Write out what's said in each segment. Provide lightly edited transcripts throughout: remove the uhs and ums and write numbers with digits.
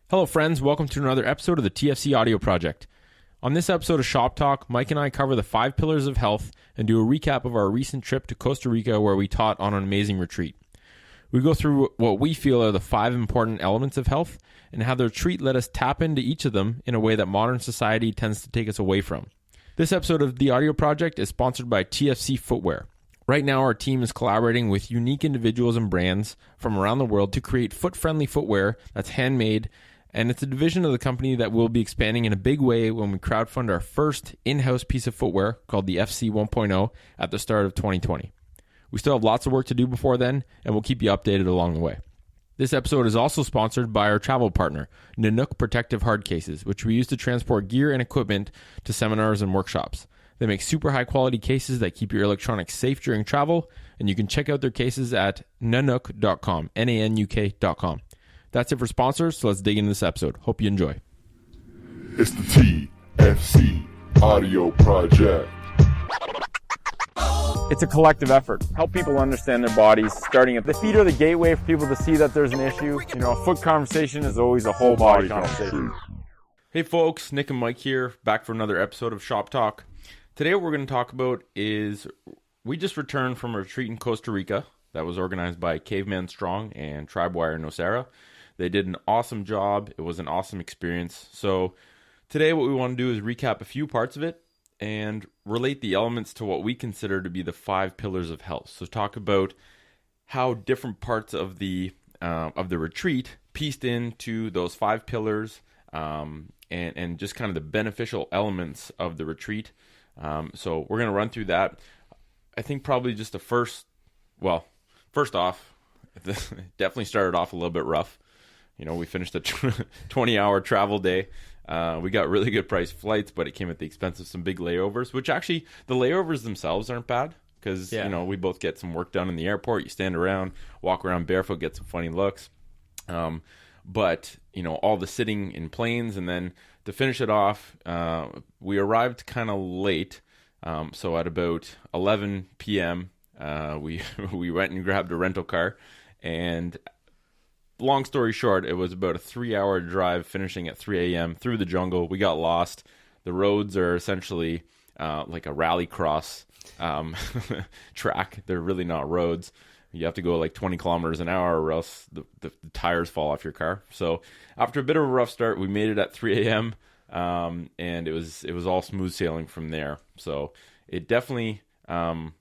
Hello friends, welcome to another episode of the TFC Audio Project. On this episode of Shop Talk, Mike and I cover the 5 pillars of health and do a recap of our recent trip to Costa Rica where we taught on an amazing retreat. We go through what we feel are the 5 important elements of health and how the retreat let us tap into each of them in a way that modern society tends to take us away from. This episode of the Audio Project is sponsored by TFC Footwear. Right now, our team is collaborating with unique individuals and brands from around the world to create foot-friendly footwear that's handmade, and it's a division of the company that will be expanding in a big way when we crowdfund our first in-house piece of footwear called the FC 1.0 at the start of 2020. We still have lots of work to do before then, and we'll keep you updated along the way. This episode is also sponsored by our travel partner, Nanook Protective Hard Cases, which we use to transport gear and equipment to seminars and workshops. They make super high-quality cases that keep your electronics safe during travel, and you can check out their cases at nanook.com, Nanuk.com. That's it for sponsors, so let's dig into this episode. Hope you enjoy. It's the TFC Audio Project. It's a collective effort. Help people understand their bodies, starting at the feet are the gateway for people to see that there's an issue. You know, a foot conversation is always a whole body conversation. Hey folks, Nick and Mike here, back for another episode of Shop Talk. Today what we're going to talk about is we just returned from a retreat in Costa Rica that was organized by Caveman Strong and Tribewire Nocera. They did an awesome job. It was an awesome experience. So today what we want to do is recap a few parts of it and relate the elements to what we consider to be the 5 pillars of health. So talk about how different parts of the retreat pieced into those 5 pillars and just kind of the beneficial elements of the retreat. So we're going to run through that. I think probably just first off, it definitely started off a little bit rough. You know, we finished a 20-hour travel day. We got really good priced flights, but it came at the expense of some big layovers, which actually the layovers themselves aren't bad because, you know, we both get some work done in the airport. You stand around, walk around barefoot, get some funny looks. But, you know, all the sitting in planes, and then to finish it off, we arrived kind of late. So at about 11 p.m., we went and grabbed a rental car, and long story short, it was about a 3-hour drive finishing at 3 a.m. through the jungle. We got lost. The roads are essentially like a rally cross track. They're really not roads. You have to go like 20 kilometers an hour or else the tires fall off your car. So after a bit of a rough start, we made it at 3 a.m. And it was all smooth sailing from there. So it definitely, it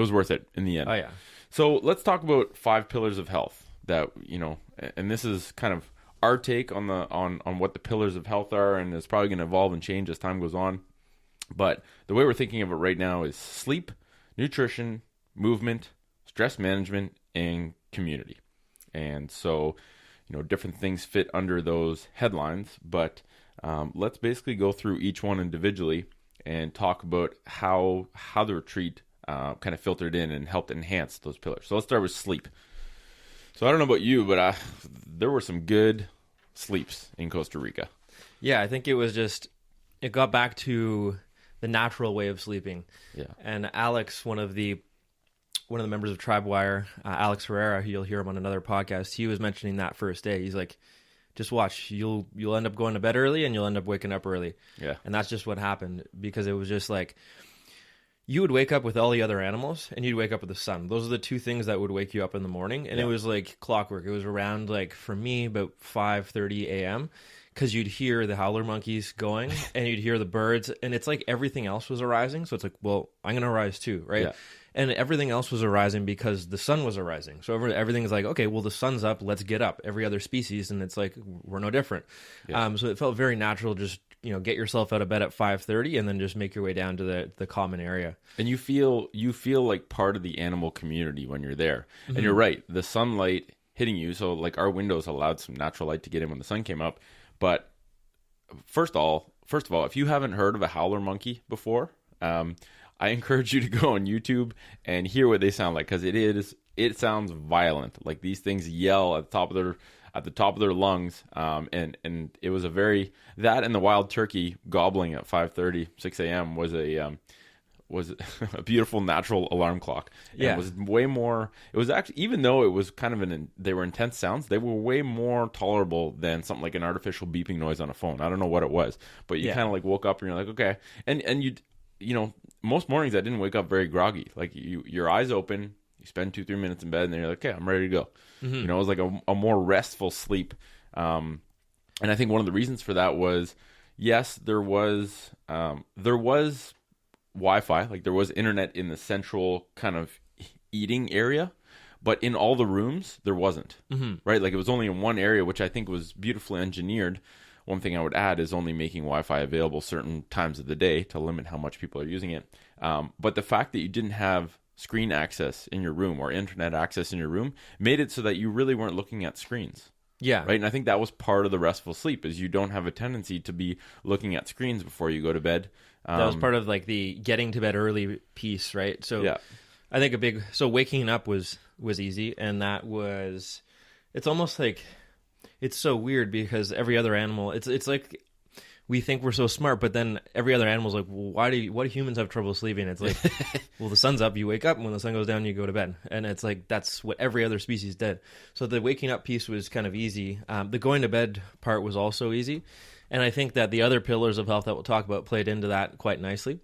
was worth it in the end. Oh, yeah. So let's talk about 5 pillars of health that, you know, and this is kind of our take on what the pillars of health are, and it's probably going to evolve and change as time goes on. But the way we're thinking of it right now is sleep, nutrition, movement, stress management, and community. And so, you know, different things fit under those headlines, but let's basically go through each one individually and talk about how the retreat kind of filtered in and helped enhance those pillars. So let's start with sleep. So I don't know about you, but there were some good sleeps in Costa Rica. Yeah, I think it got back to the natural way of sleeping. Yeah. And Alex, one of the members of Tribewire, Alex Herrera, who you'll hear him on another podcast, he was mentioning that first day. He's like, just watch, you'll end up going to bed early and you'll end up waking up early. Yeah. And that's just what happened, because it was just like, you would wake up with all the other animals and you'd wake up with the sun. Those are the 2 things that would wake you up in the morning. And It was like clockwork. It was around, like, for me, about 5:30 a.m. because you'd hear the howler monkeys going and you'd hear the birds, and it's like everything else was arising. So it's like, well, I'm going to arise too, right? Yeah. And everything else was arising because the sun was arising. So everything's like, okay, well, the sun's up, let's get up. Every other species, and it's like, we're no different. Yeah. So it felt very natural, just, you know, get yourself out of bed at 5:30 and then just make your way down to the common area. And you feel like part of the animal community when you're there. Mm-hmm. And you're right, the sunlight hitting you, so like our windows allowed some natural light to get in when the sun came up. But first of all, if you haven't heard of a howler monkey before, I encourage you to go on YouTube and hear what they sound like, because it sounds violent. Like, these things yell at the top of their lungs, and it was that and the wild turkey gobbling at 5:30, 6 a.m. was was a beautiful natural alarm clock. And Yeah. it was way more. It was actually, even though it was kind of they were intense sounds, they were way more tolerable than something like an artificial beeping noise on a phone. I don't know what it was, but you Yeah. kind of like woke up and you're like, okay, and you know, most mornings I didn't wake up very groggy. Like your eyes open, you spend 2-3 minutes in bed, and then you're like, okay, I'm ready to go. You know, it was like a more restful sleep. And I think one of the reasons for that was, yes, there was Wi-Fi, like there was internet in the central kind of eating area, but in all the rooms there wasn't. Right? Like it was only in one area, which I think was beautifully engineered. One thing I would add is only making Wi-Fi available certain times of the day to limit how much people are using it. But the fact that you didn't have screen access in your room or internet access in your room made it so that you really weren't looking at screens. Yeah. Right. And I think that was part of the restful sleep, is you don't have a tendency to be looking at screens before you go to bed. That was part of like the getting to bed early piece, right? So Yeah. I think waking up was easy, and it's almost like, it's so weird because every other animal, it's like we think we're so smart, but then every other animal's like, well, why do humans have trouble sleeping? It's like, well, the sun's up, you wake up, and when the sun goes down, you go to bed. And it's like, that's what every other species did. So the waking up piece was kind of easy. The going to bed part was also easy. And I think that the other pillars of health that we'll talk about played into that quite nicely.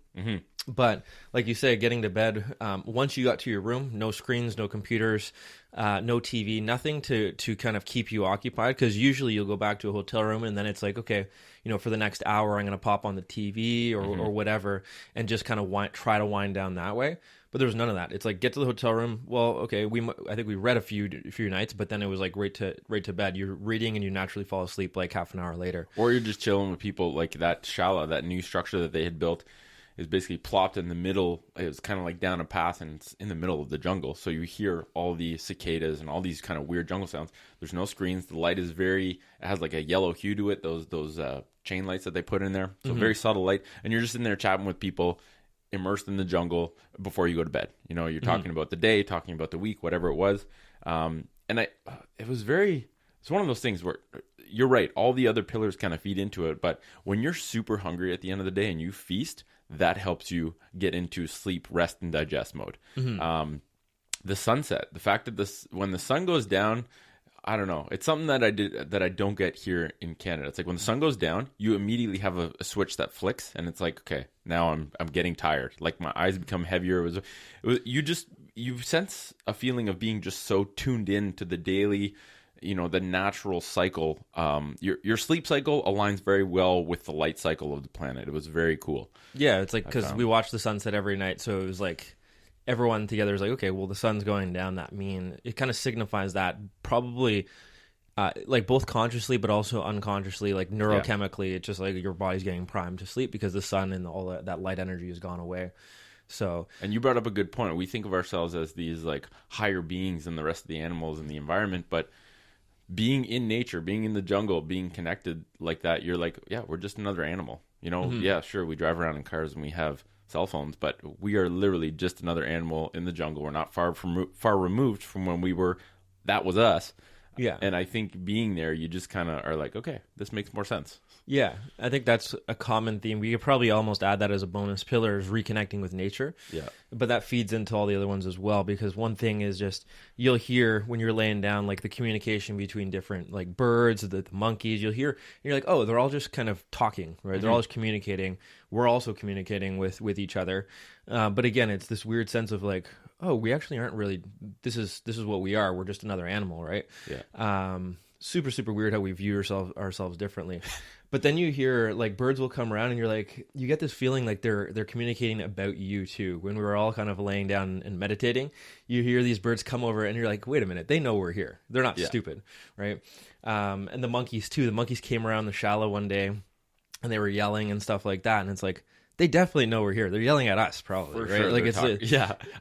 But like you say, getting to bed, once you got to your room, no screens, no computers, no TV, nothing to kind of keep you occupied. Because usually you'll go back to a hotel room and then it's like, okay, you know, for the next hour, I'm going to pop on the TV or whatever and just kind of try to wind down that way. But there was none of that. It's like, get to the hotel room. Well, okay, I think we read a few nights, but then it was like right to bed. You're reading and you naturally fall asleep like half an hour later. Or you're just chilling with people. Like that shala, that new structure that they had built, is basically plopped in the middle. It was kind of like down a path, and it's in the middle of the jungle. So you hear all the cicadas and all these kind of weird jungle sounds. There's no screens. The light is it has like a yellow hue to it. Those chain lights that they put in there. So very subtle light. And you're just in there chatting with people, immersed in the jungle before you go to bed. You know, you're talking about the day, talking about the week, whatever it was. It's one of those things where you're right. All the other pillars kind of feed into it. But when you're super hungry at the end of the day and you feast, that helps you get into sleep, rest, and digest mode. The sunset, the fact that when the sun goes down, I don't know. It's something that I don't get here in Canada. It's like when the sun goes down, you immediately have a switch that flicks, and it's like, okay, now I'm getting tired. Like my eyes become heavier. You sense a feeling of being just so tuned in to the daily, you know, the natural cycle. Your sleep cycle aligns very well with the light cycle of the planet. It was very cool. Yeah, it's like, because we watch the sunset every night, so it was like everyone together is like, okay, well, the sun's going down. It kind of signifies that probably like both consciously but also unconsciously, like neurochemically, it's just like your body's getting primed to sleep because the sun and all that light energy has gone away. So, and you brought up a good point. We think of ourselves as these like higher beings than the rest of the animals in the environment, but being in nature, being in the jungle, being connected like that, you're like, yeah, we're just another animal. You know, yeah, sure, we drive around in cars and we have cell phones, but we are literally just another animal in the jungle. We're not far removed from when that was us. Yeah. And I think being there, you just kind of are like, okay, this makes more sense. Yeah, I think that's a common theme. We could probably almost add that as a bonus pillar, is reconnecting with nature. Yeah. But that feeds into all the other ones as well, because one thing is just, you'll hear when you're laying down, like the communication between different like birds, the monkeys, you'll hear, and you're like, oh, they're all just kind of talking, right? They're all just communicating. We're also communicating with each other. But again, it's this weird sense of like, oh, we actually aren't really, this is what we are. We're just another animal, right? Yeah. Super, super weird how we view ourselves differently. But then you hear like birds will come around and you're like, you get this feeling like they're communicating about you too. When we were all kind of laying down and meditating, you hear these birds come over and you're like, wait a minute, they know we're here. They're not stupid, right? And the monkeys too. The monkeys came around the shallow one day and they were yelling and stuff like that. And it's like, they definitely know we're here. They're yelling at us, probably, For right? sure, Like I got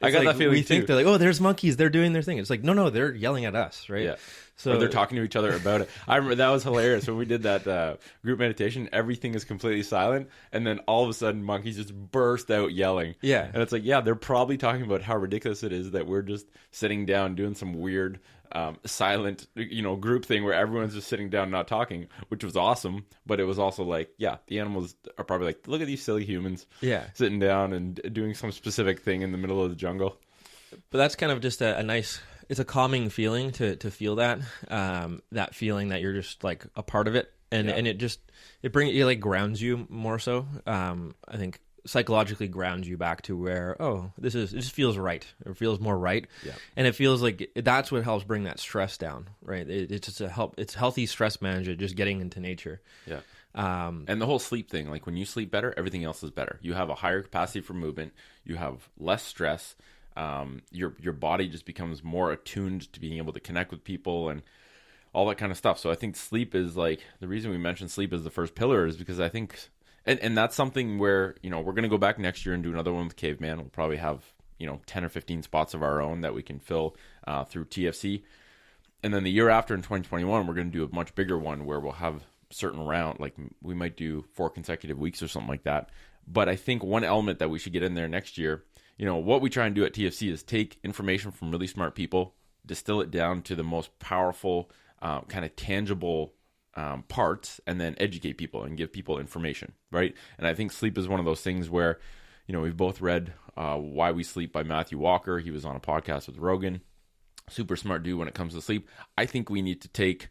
like that feeling we too. think they're like, oh, there's monkeys. They're doing their thing. It's like, no, they're yelling at us, right? Yeah. So Or they're talking to each other about it. I remember that was hilarious when we did that group meditation. Everything is completely silent, and then all of a sudden, monkeys just burst out yelling. Yeah. And it's like, yeah, they're probably talking about how ridiculous it is that we're just sitting down doing some weird silent, group thing where everyone's just sitting down not talking, which was awesome. But it was also like, yeah, the animals are probably like, look at these silly humans sitting down and doing some specific thing in the middle of the jungle. But that's kind of just a nice, it's a calming feeling to feel that, that feeling that you're just like a part of it. And it like grounds you more so. I think psychologically grounds you back to where, it just feels right. It feels more right. Yeah. And it feels like that's what helps bring that stress down, right? It's just it's healthy stress management, just getting into nature. Yeah. And the whole sleep thing, like when you sleep better, everything else is better. You have a higher capacity for movement. You have less stress. Your body just becomes more attuned to being able to connect with people and all that kind of stuff. So I think sleep is like, the reason we mentioned sleep as the first pillar is because I think, and that's something where, we're going to go back next year and do another one with Caveman. We'll probably have, 10 or 15 spots of our own that we can fill through TFC. And then the year after in 2021, we're going to do a much bigger one where we'll have certain round, like we might do 4 consecutive weeks or something like that. But I think one element that we should get in there next year, what we try and do at TFC is take information from really smart people, distill it down to the most powerful, kind of tangible parts, and then educate people and give people information, right? And I think sleep is one of those things where, we've both read Why We Sleep by Matthew Walker. He was on a podcast with Rogan. Super smart dude when it comes to sleep. I think we need to take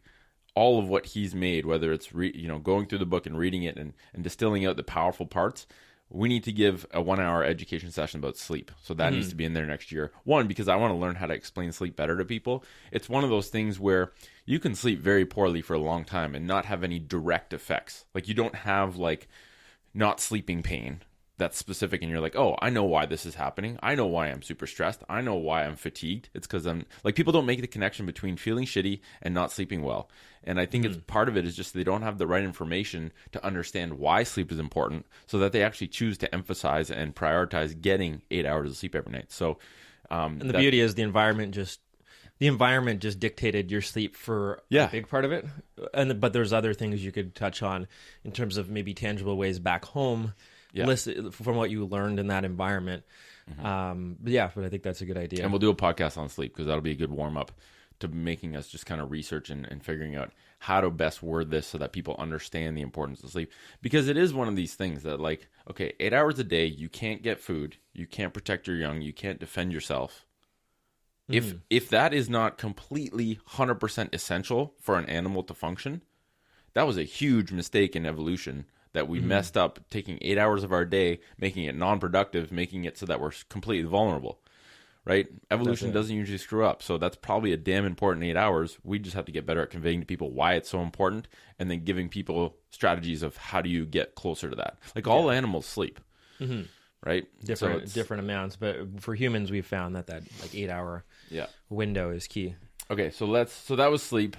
all of what he's made, whether it's going through the book and reading it and distilling out the powerful parts. We need to give a 1-hour education session about sleep. So that needs to be in there next year. One, because I want to learn how to explain sleep better to people. It's one of those things where you can sleep very poorly for a long time and not have any direct effects. Like you don't have like not sleeping pain that's specific and you're like, oh, I know why this is happening. I know why I'm super stressed. I know why I'm fatigued. It's because I'm like, people don't make the connection between feeling shitty and not sleeping well. And I think it's part of it is just they don't have the right information to understand why sleep is important so that they actually choose to emphasize and prioritize getting 8 hours of sleep every night. So, and the beauty is the environment just dictated your sleep for a big part of it. But there's other things you could touch on in terms of maybe tangible ways back home. Listen from what you learned in that environment. But I think that's a good idea. And we'll do a podcast on sleep because that'll be a good warm up to making us just kind of research and figuring out how to best word this so that people understand the importance of sleep. Because it is one of these things that, like, okay, 8 hours a day, you can't get food, you can't protect your young, you can't defend yourself. If that is not completely 100% essential for an animal to function, that was a huge mistake in evolution. That we messed up taking 8 hours of our day, making it non-productive, making it so that we're completely vulnerable, right? Evolution doesn't usually screw up. So that's probably a damn important 8 hours. We just have to get better at conveying to people why it's so important and then giving people strategies of how do you get closer to that. Like all animals sleep, right? Different amounts. But for humans, we've found that like 8 hour window is key. Okay, so that was sleep.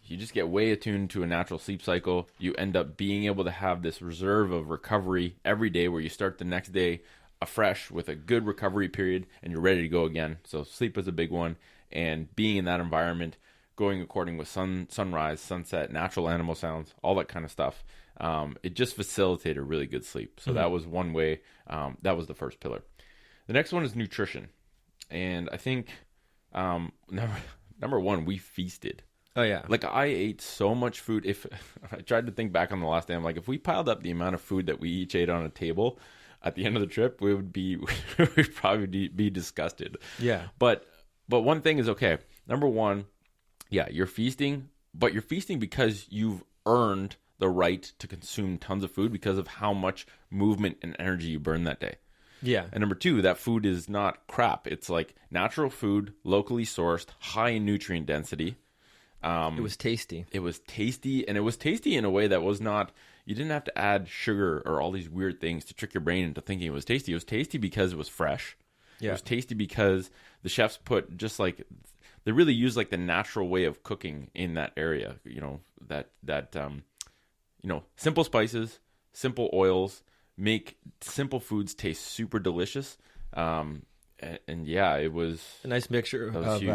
You just get way attuned to a natural sleep cycle. You end up being able to have this reserve of recovery every day where you start the next day afresh with a good recovery period and you're ready to go again. So sleep is a big one. And being in that environment, going according with sunrise, sunset, natural animal sounds, all that kind of stuff. It just facilitated really good sleep. So that was one way. That was the first pillar. The next one is nutrition. And I think number one, we feasted. Oh, yeah. Like, I ate so much food. If I tried to think back on the last day, I'm like, if we piled up the amount of food that we each ate on a table at the end of the trip, we'd probably be disgusted. Yeah. But one thing is, okay, number one, you're feasting, but you're feasting because you've earned the right to consume tons of food because of how much movement and energy you burn that day. Yeah. And number two, that food is not crap. It's like natural food, locally sourced, high in nutrient density. It was tasty. It was tasty, and it was tasty in a way that was not, you didn't have to add sugar or all these weird things to trick your brain into thinking it was tasty. It was tasty because it was fresh. Yeah. It was tasty because the chefs put just like, they really used like the natural way of cooking in that area. Simple spices, simple oils, make simple foods taste super delicious. It was a nice mixture of huge.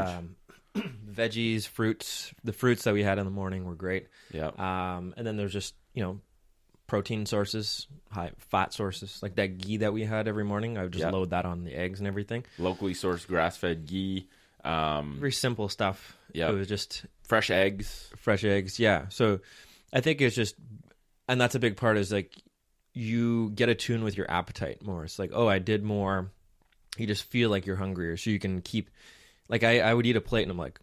Veggies, fruits. The fruits that we had in the morning were great. Yeah. And then there's just, protein sources, high fat sources, like that ghee that we had every morning. I would just load that on the eggs and everything. Locally sourced grass-fed ghee. Very simple stuff. Yeah. It was just fresh eggs. Yeah. So I think it's just, and that's a big part, is like you get attuned with your appetite more. It's like, oh, I did more. You just feel like you're hungrier, so you can keep, like I would eat a plate and I'm like,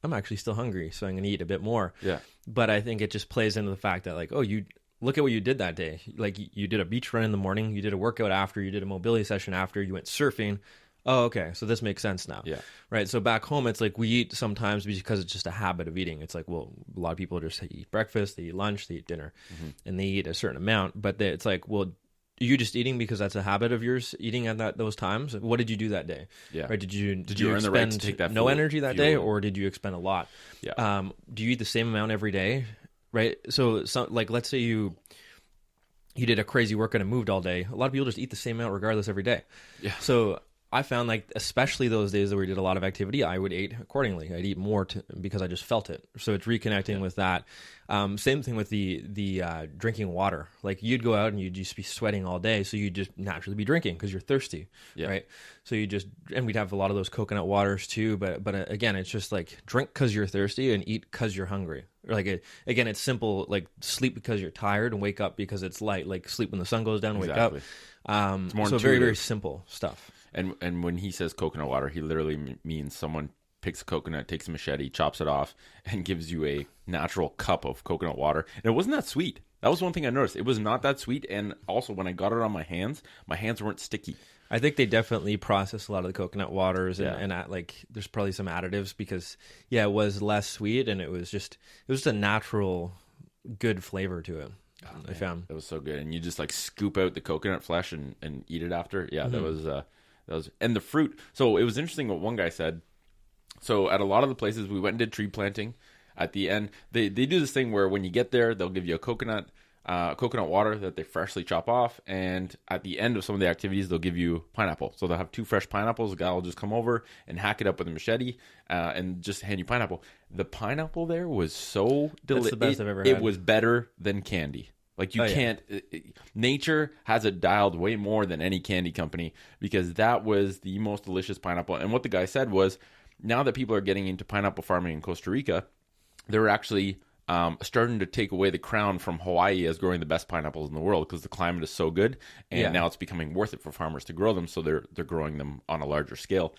I'm actually still hungry, so I'm going to eat a bit more. Yeah. But I think it just plays into the fact that, like, oh, you look at what you did that day. Like, you did a beach run in the morning, you did a workout after, you did a mobility session after, you went surfing. Oh, okay, so this makes sense now. Yeah. Right, so back home, it's like we eat sometimes because it's just a habit of eating. It's like, well, a lot of people just eat breakfast, they eat lunch, they eat dinner, and they eat a certain amount. But it's like, well, are you just eating because that's a habit of yours, eating at those times? What did you do that day? Yeah. Right? Did you earn the right to expend take that no fuel- energy that fuel day, in? or did you expend a lot? Yeah. Do you eat the same amount every day? Right? So like, let's say you did a crazy workout and moved all day. A lot of people just eat the same amount regardless every day. Yeah. So I found, like, especially those days that we did a lot of activity, I would eat accordingly. I'd eat more because I just felt it. So it's reconnecting with that. Same thing with the drinking water. Like, you'd go out and you'd just be sweating all day, so you'd just naturally be drinking because you're thirsty, right? So and we'd have a lot of those coconut waters too. But again, it's just like, drink because you're thirsty and eat because you're hungry. Or like, again, it's simple. Like, sleep because you're tired and wake up because it's light. Like, sleep when the sun goes down and wake up. It's more so very, intuitive. very simple stuff. And when he says coconut water, he literally means someone picks a coconut, takes a machete, chops it off, and gives you a natural cup of coconut water. And it wasn't that sweet. That was one thing I noticed. It was not that sweet. And also, when I got it on my hands weren't sticky. I think they definitely process a lot of the coconut waters, Yeah. and like, there's probably some additives because, yeah, it was less sweet, and it was just a natural, good flavor to it. I found It was so good. And you just like scoop out the coconut flesh and eat it after. Yeah, that was, and the fruit. So it was interesting what one guy said. So at a lot of the places we went and did tree planting, at the end, they do this thing where when you get there, they'll give you a coconut water that they freshly chop off. And at the end of some of the activities, they'll give you pineapple. So they'll have 2 fresh pineapples. The guy will just come over and hack it up with a machete and just hand you pineapple. The pineapple there was so delicious. That's the best I've ever It had. was better than candy. Like, you can't. Nature has it dialed way more than any candy company, because that was the most delicious pineapple. And what the guy said was, now that people are getting into pineapple farming in Costa Rica, they're actually starting to take away the crown from Hawaii as growing the best pineapples in the world, because the climate is so good, and now it's becoming worth it for farmers to grow them. So they're growing them on a larger scale.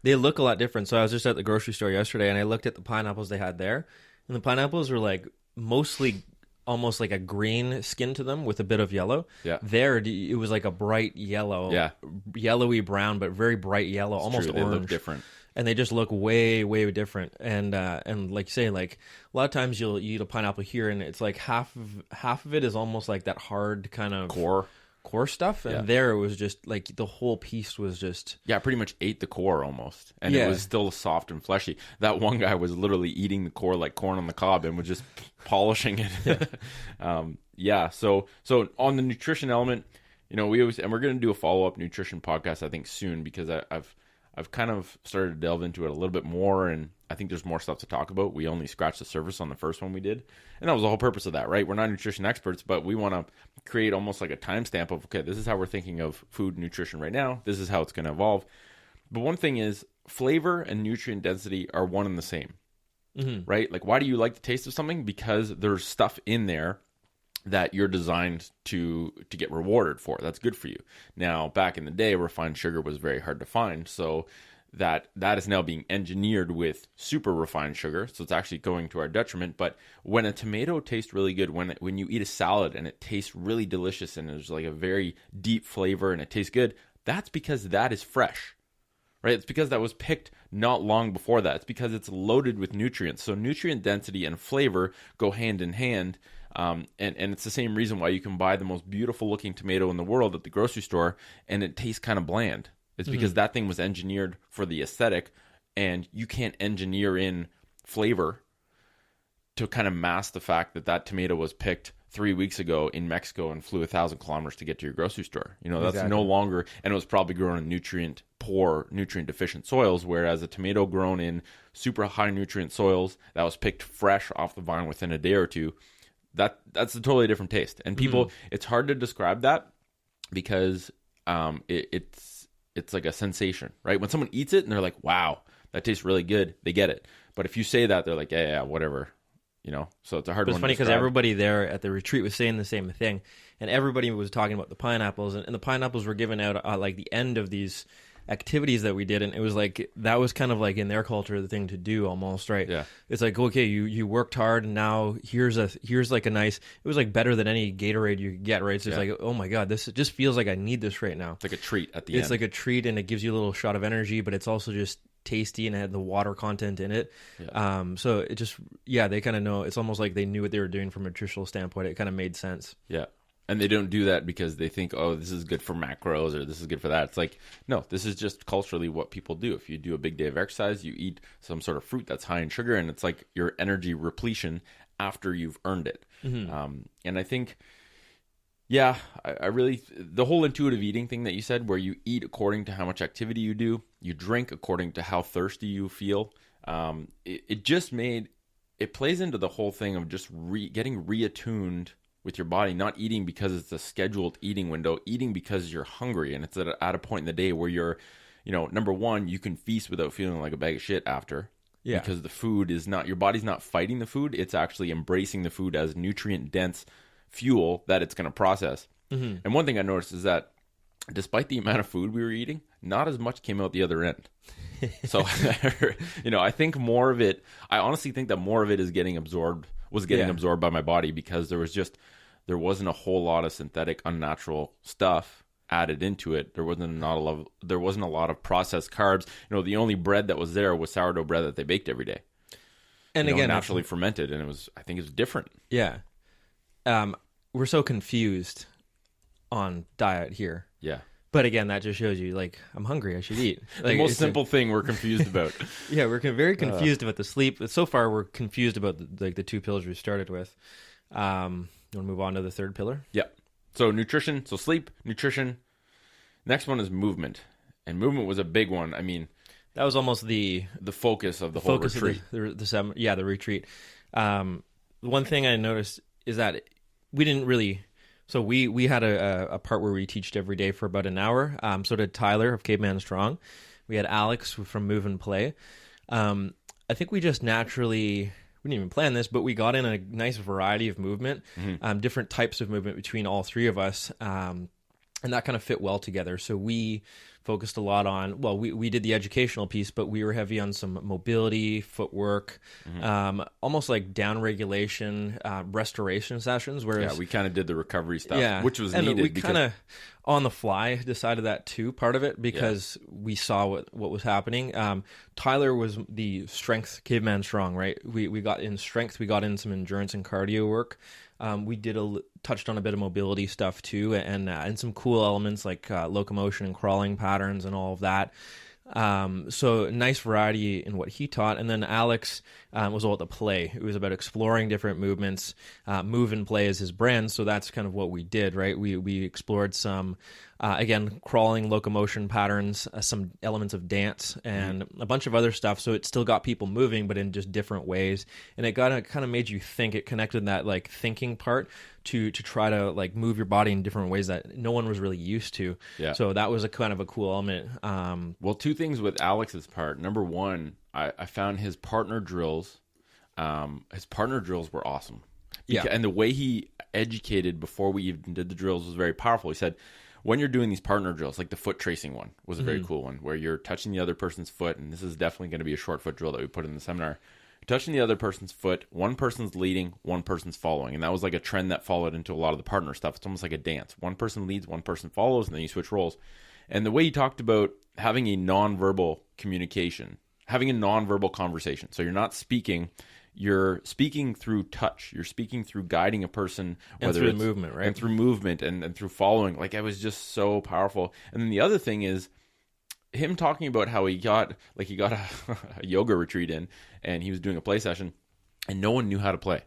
they look a lot different. So I was just at the grocery store yesterday, and I looked at the pineapples they had there, and the pineapples were like mostly almost like a green skin to them with a bit of yellow. Yeah. There, it was like a bright yellow, yellowy brown, but very bright yellow, almost True, orange. they look different. And they just look way, way different. And like you say, like a lot of times you'll eat a pineapple here, and it's like half of it is almost like that hard kind of core stuff. And there it was just like the whole piece was just I pretty much ate the core almost, and it was still soft and fleshy. That one guy was literally eating the core like corn on the cob and was just polishing it. So on the nutrition element, we always, and we're going to do a follow-up nutrition podcast I think soon, because I've kind of started to delve into it a little bit more, and I think there's more stuff to talk about. We only scratched the surface on the first one we did, and that was the whole purpose of that, right? We're not nutrition experts, but we want to create almost like a timestamp of, okay, this is how we're thinking of food and nutrition right now. This is how it's going to evolve. But one thing is, flavor and nutrient density are one and the same, right? Like, why do you like the taste of something? Because there's stuff in there that you're designed to get rewarded for. That's good for you. Now, back in the day, refined sugar was very hard to find, so that is now being engineered with super refined sugar, so it's actually going to our detriment. But when a tomato tastes really good, when you eat a salad and it tastes really delicious and there's like a very deep flavor and it tastes good, that's because that is fresh, right? It's because that was picked not long before that. It's because it's loaded with nutrients. So nutrient density and flavor go hand in hand. And it's the same reason why you can buy the most beautiful looking tomato in the world at the grocery store and it tastes kind of bland. It's because that thing was engineered for the aesthetic, and you can't engineer in flavor to kind of mask the fact that tomato was picked 3 weeks ago in Mexico and flew 1,000 kilometers to get to your grocery store. That's no longer, and it was probably grown in nutrient deficient soils, whereas a tomato grown in super high nutrient soils that was picked fresh off the vine within a day or two, that's a totally different taste. And people, it's hard to describe that because it's like a sensation, right? When someone eats it and they're like, wow, that tastes really good, they get it. But if you say that, they're like, yeah, whatever. So it's a hard But one it's funny to because describe. everybody there at the retreat was saying the same thing, and everybody was talking about the pineapples, and the pineapples were given out like the end of these activities that we did, and it was like that was kind of like in their culture the thing to do almost, right? Yeah. It's like, okay, you worked hard, and now here's like a nice. It was like better than any Gatorade you could get, right? So it's like, oh my god, this just feels like I need this right now. It's like a treat at the end. It's like a treat, and it gives you a little shot of energy, but it's also just tasty and it had the water content in it. So it just, they kind of know. It's almost like they knew what they were doing from a nutritional standpoint. It kind of made sense. Yeah. And they don't do that because they think, oh, this is good for macros or this is good for that. It's like, no, this is just culturally what people do. If you do a big day of exercise, you eat some sort of fruit that's high in sugar, and it's like your energy repletion after you've earned it. And I think, I really, the whole intuitive eating thing that you said, where you eat according to how much activity you do, you drink according to how thirsty you feel, it just made, it plays into the whole thing of just getting reattuned with your body, not eating because it's a scheduled eating window, eating because you're hungry, and it's at a point in the day where you're, number one, you can feast without feeling like a bag of shit after. Yeah. Because the food is not, your body's not fighting the food, it's actually embracing the food as nutrient-dense fuel that it's going to process. And one thing I noticed is that despite the amount of food we were eating, not as much came out the other end. So, I think more of it, I honestly think that more of it is getting absorbed by my body, because there wasn't a whole lot of synthetic, unnatural stuff added into it. There wasn't a lot of processed carbs. The only bread that was there was sourdough bread that they baked every day. And again, naturally fermented, and I think it was different. Yeah. We're so confused on diet here. Yeah. But again, that just shows you, like, I'm hungry, I should eat. The most simple thing we're confused about. Yeah, we're very confused about the sleep. So far, we're confused about the two pillars we started with. You want to move on to the third pillar? Yeah. So nutrition, so sleep, nutrition. Next one is movement. And movement was a big one. I mean, that was almost the focus of the whole retreat. The retreat. The one thing I noticed is that we didn't really... So we had a part where we teached every day for about an hour. So did Tyler of Caveman Strong. We had Alex from Move and Play. I think we just naturally, we didn't even plan this, but we got in a nice variety of movement, different types of movement between all three of us. And that kind of fit well together. So we focused a lot on, we did the educational piece, but we were heavy on some mobility, footwork, almost like down regulation, restoration sessions. Whereas, we kind of did the recovery stuff, which was needed. We kind of on the fly decided that too, part of it, because we saw what was happening. Tyler was the strength, Caveman Strong, right? We got in strength, we got in some endurance and cardio work. We touched on a bit of mobility stuff too, and some cool elements like locomotion and crawling patterns and all of that. So nice variety in what he taught. And then Alex was all about the play. It was about exploring different movements. Move and Play is his brand, so that's kind of what we did, right? We explored some, again, crawling, locomotion patterns, some elements of dance, and a bunch of other stuff. So it still got people moving, but in just different ways. And it kind of made you think. It connected that like thinking part to try to like move your body in different ways that no one was really used to. Yeah. So that was a kind of a cool element. Well, two things with Alex's part. Number one, I found his partner drills. His partner drills were awesome. And the way he educated before we even did the drills was very powerful. He said, when you're doing these partner drills, like the foot tracing one was a very cool one, where you're touching the other person's foot, and this is definitely going to be a short foot drill that we put in the seminar. Touching the other person's foot, one person's leading, one person's following. And that was like a trend that followed into a lot of the partner stuff. It's almost like a dance. One person leads, one person follows, and then you switch roles. And the way he talked about having a nonverbal communication, having a nonverbal conversation. So you're not speaking, you're speaking through touch. You're speaking through guiding a person. And through movement, right? And through movement and through following. Like, it was just so powerful. And then the other thing is, him talking about how he got a yoga retreat in, and he was doing a play session, and no one knew how to play.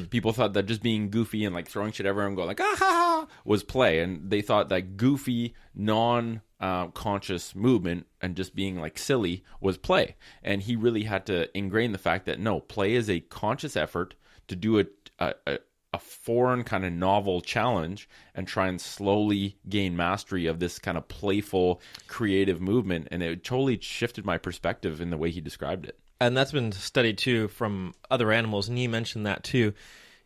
People thought that just being goofy and like throwing shit everywhere and going like ah ha ha was play, and they thought that goofy, non-conscious movement and just being like silly was play. And he really had to ingrain the fact that no, play is a conscious effort to do a foreign kind of novel challenge and try and slowly gain mastery of this kind of playful, creative movement. And it totally shifted my perspective in the way he described it. And that's been studied too from other animals, and he mentioned that too.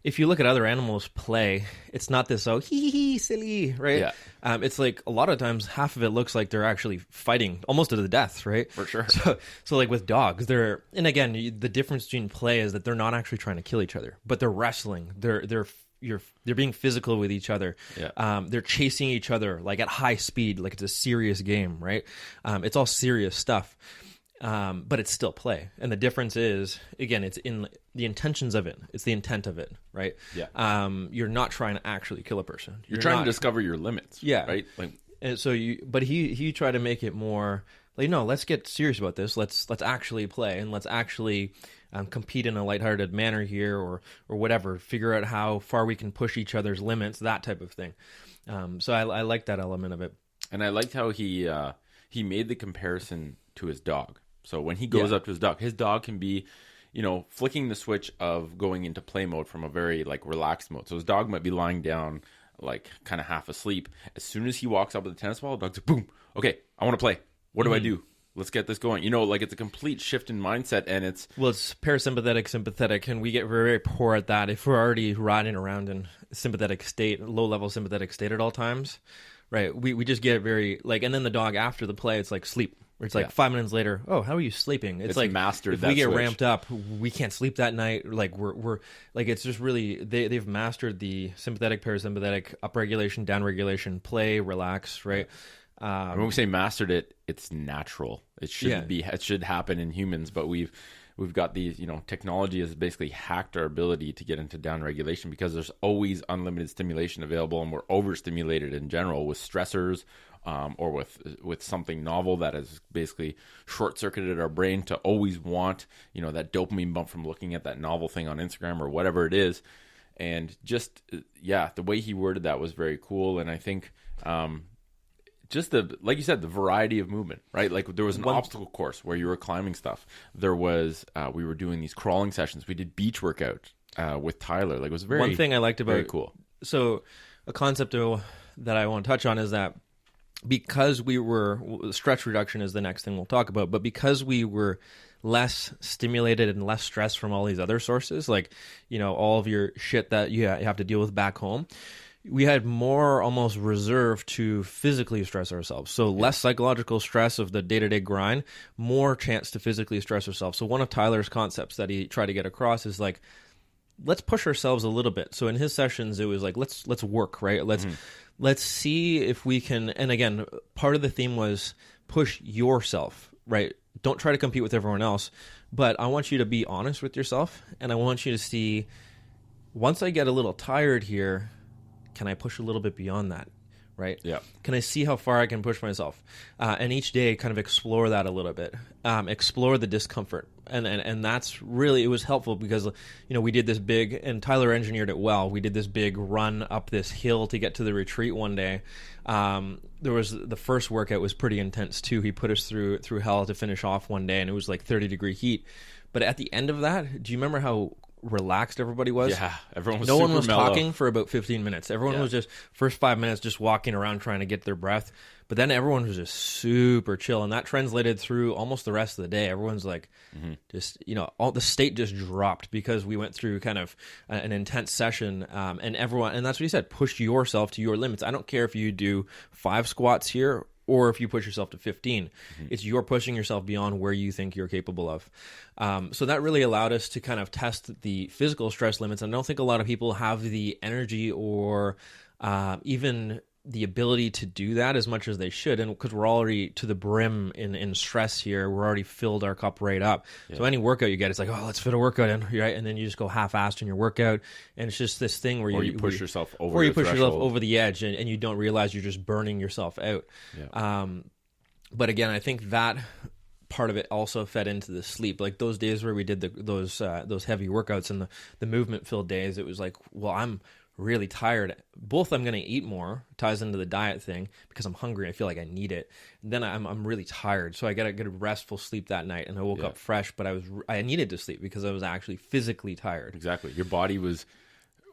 If you look at other animals play, it's not this, oh, hee hee hee, silly, right? Yeah. It's like a lot of times half of it looks like they're actually fighting almost to the death, right? For sure. So like with dogs, and again, the difference between play is that they're not actually trying to kill each other, but they're wrestling. They're being physical with each other. Yeah. They're chasing each other like at high speed, like it's a serious game, right? It's all serious stuff. But it's still play. And the difference is, again, it's in the intentions of it. It's the intent of it, right? Yeah. You're not trying to actually kill a person. You're trying to discover your limits. Yeah. Right? Like, and so but he tried to make it more like, no, let's get serious about this. Let's actually play, and let's actually compete in a lighthearted manner here, or whatever. Figure out how far we can push each other's limits, that type of thing. So I like that element of it. And I liked how he made the comparison to his dog. So when he goes up to his dog can be, flicking the switch of going into play mode from a very like relaxed mode. So his dog might be lying down, like kind of half asleep. As soon as he walks up with the tennis ball, the dog's like, boom, okay, I want to play. What do I do? Let's get this going. Like it's a complete shift in mindset, and it's parasympathetic, sympathetic, and we get very, very poor at that. If we're already riding around in sympathetic state, low-level sympathetic state at all times, right? We just get very like, and then the dog after the play, it's like sleep. It's like 5 minutes later, oh, how are you sleeping? It's like mastered. If that we get switch. ramped up, we can't sleep that night. Like we're like, it's just really they've mastered the sympathetic, parasympathetic, upregulation, downregulation, play, relax, right? When we say mastered it, it's natural. It should be. It should happen in humans, but we've got these. Technology has basically hacked our ability to get into downregulation because there's always unlimited stimulation available, and we're overstimulated in general with stressors. Or with something novel that has basically short-circuited our brain to always want, that dopamine bump from looking at that novel thing on Instagram or whatever it is. And just, the way he worded that was very cool. And I think just like you said, the variety of movement, right? Like there was an obstacle course where you were climbing stuff. There was, we were doing these crawling sessions. We did beach workout with Tyler. Like it was one thing I liked about very cool. So a concept that I want to touch on is that because stretch reduction is the next thing we'll talk about, but because we were less stimulated and less stressed from all these other sources, like, all of your shit that you have to deal with back home, we had more almost reserve to physically stress ourselves. So less psychological stress of the day-to-day grind, more chance to physically stress ourselves. So one of Tyler's concepts that he tried to get across is like, let's push ourselves a little bit. So in his sessions, it was like, let's work, right? Let's see if we can, and again, part of the theme was push yourself, right? Don't try to compete with everyone else, but I want you to be honest with yourself, and I want you to see, once I get a little tired here, can I push a little bit beyond that, right? Yeah. Can I see how far I can push myself? And each day kind of explore that a little bit, explore the discomfort. And that's really, it was helpful because, we did this big, and Tyler engineered it well. We did this big run up this hill to get to the retreat one day. The first workout was pretty intense too. He put us through hell to finish off one day, and it was like 30-degree heat. But at the end of that, do you remember how relaxed everybody was? Yeah, everyone was no one super was mellow. talking for about 15 minutes. Everyone was just first 5 minutes just walking around trying to get their breath, but then everyone was just super chill, and that translated through almost the rest of the day. Everyone's like just all the state just dropped because we went through kind of an intense session, and that's what he said, push yourself to your limits. I don't care if you do 5 squats here or if you push yourself to 15. It's you're pushing yourself beyond where you think you're capable of. So that really allowed us to kind of test the physical stress limits. And I don't think a lot of people have the energy or even the ability to do that as much as they should. And because we're already to the brim in stress here, we're already filled our cup right up. Yeah. So any workout you get, it's like, oh, let's fit a workout in, right? And then you just go half-assed in your workout. And it's just this thing where you push yourself over or you the push threshold. yourself over the edge, and you don't realize you're just burning yourself out. Yeah. But again, I think that part of it also fed into the sleep. Like those days where we did those heavy workouts and the movement-filled days, it was like, well, I'm really tired. Both I'm going to eat more, ties into the diet thing, because I'm hungry. I feel like I need it. And then I'm really tired, so I got to get a restful sleep that night. And I woke up fresh, but I needed to sleep because I was actually physically tired. Exactly. Your body was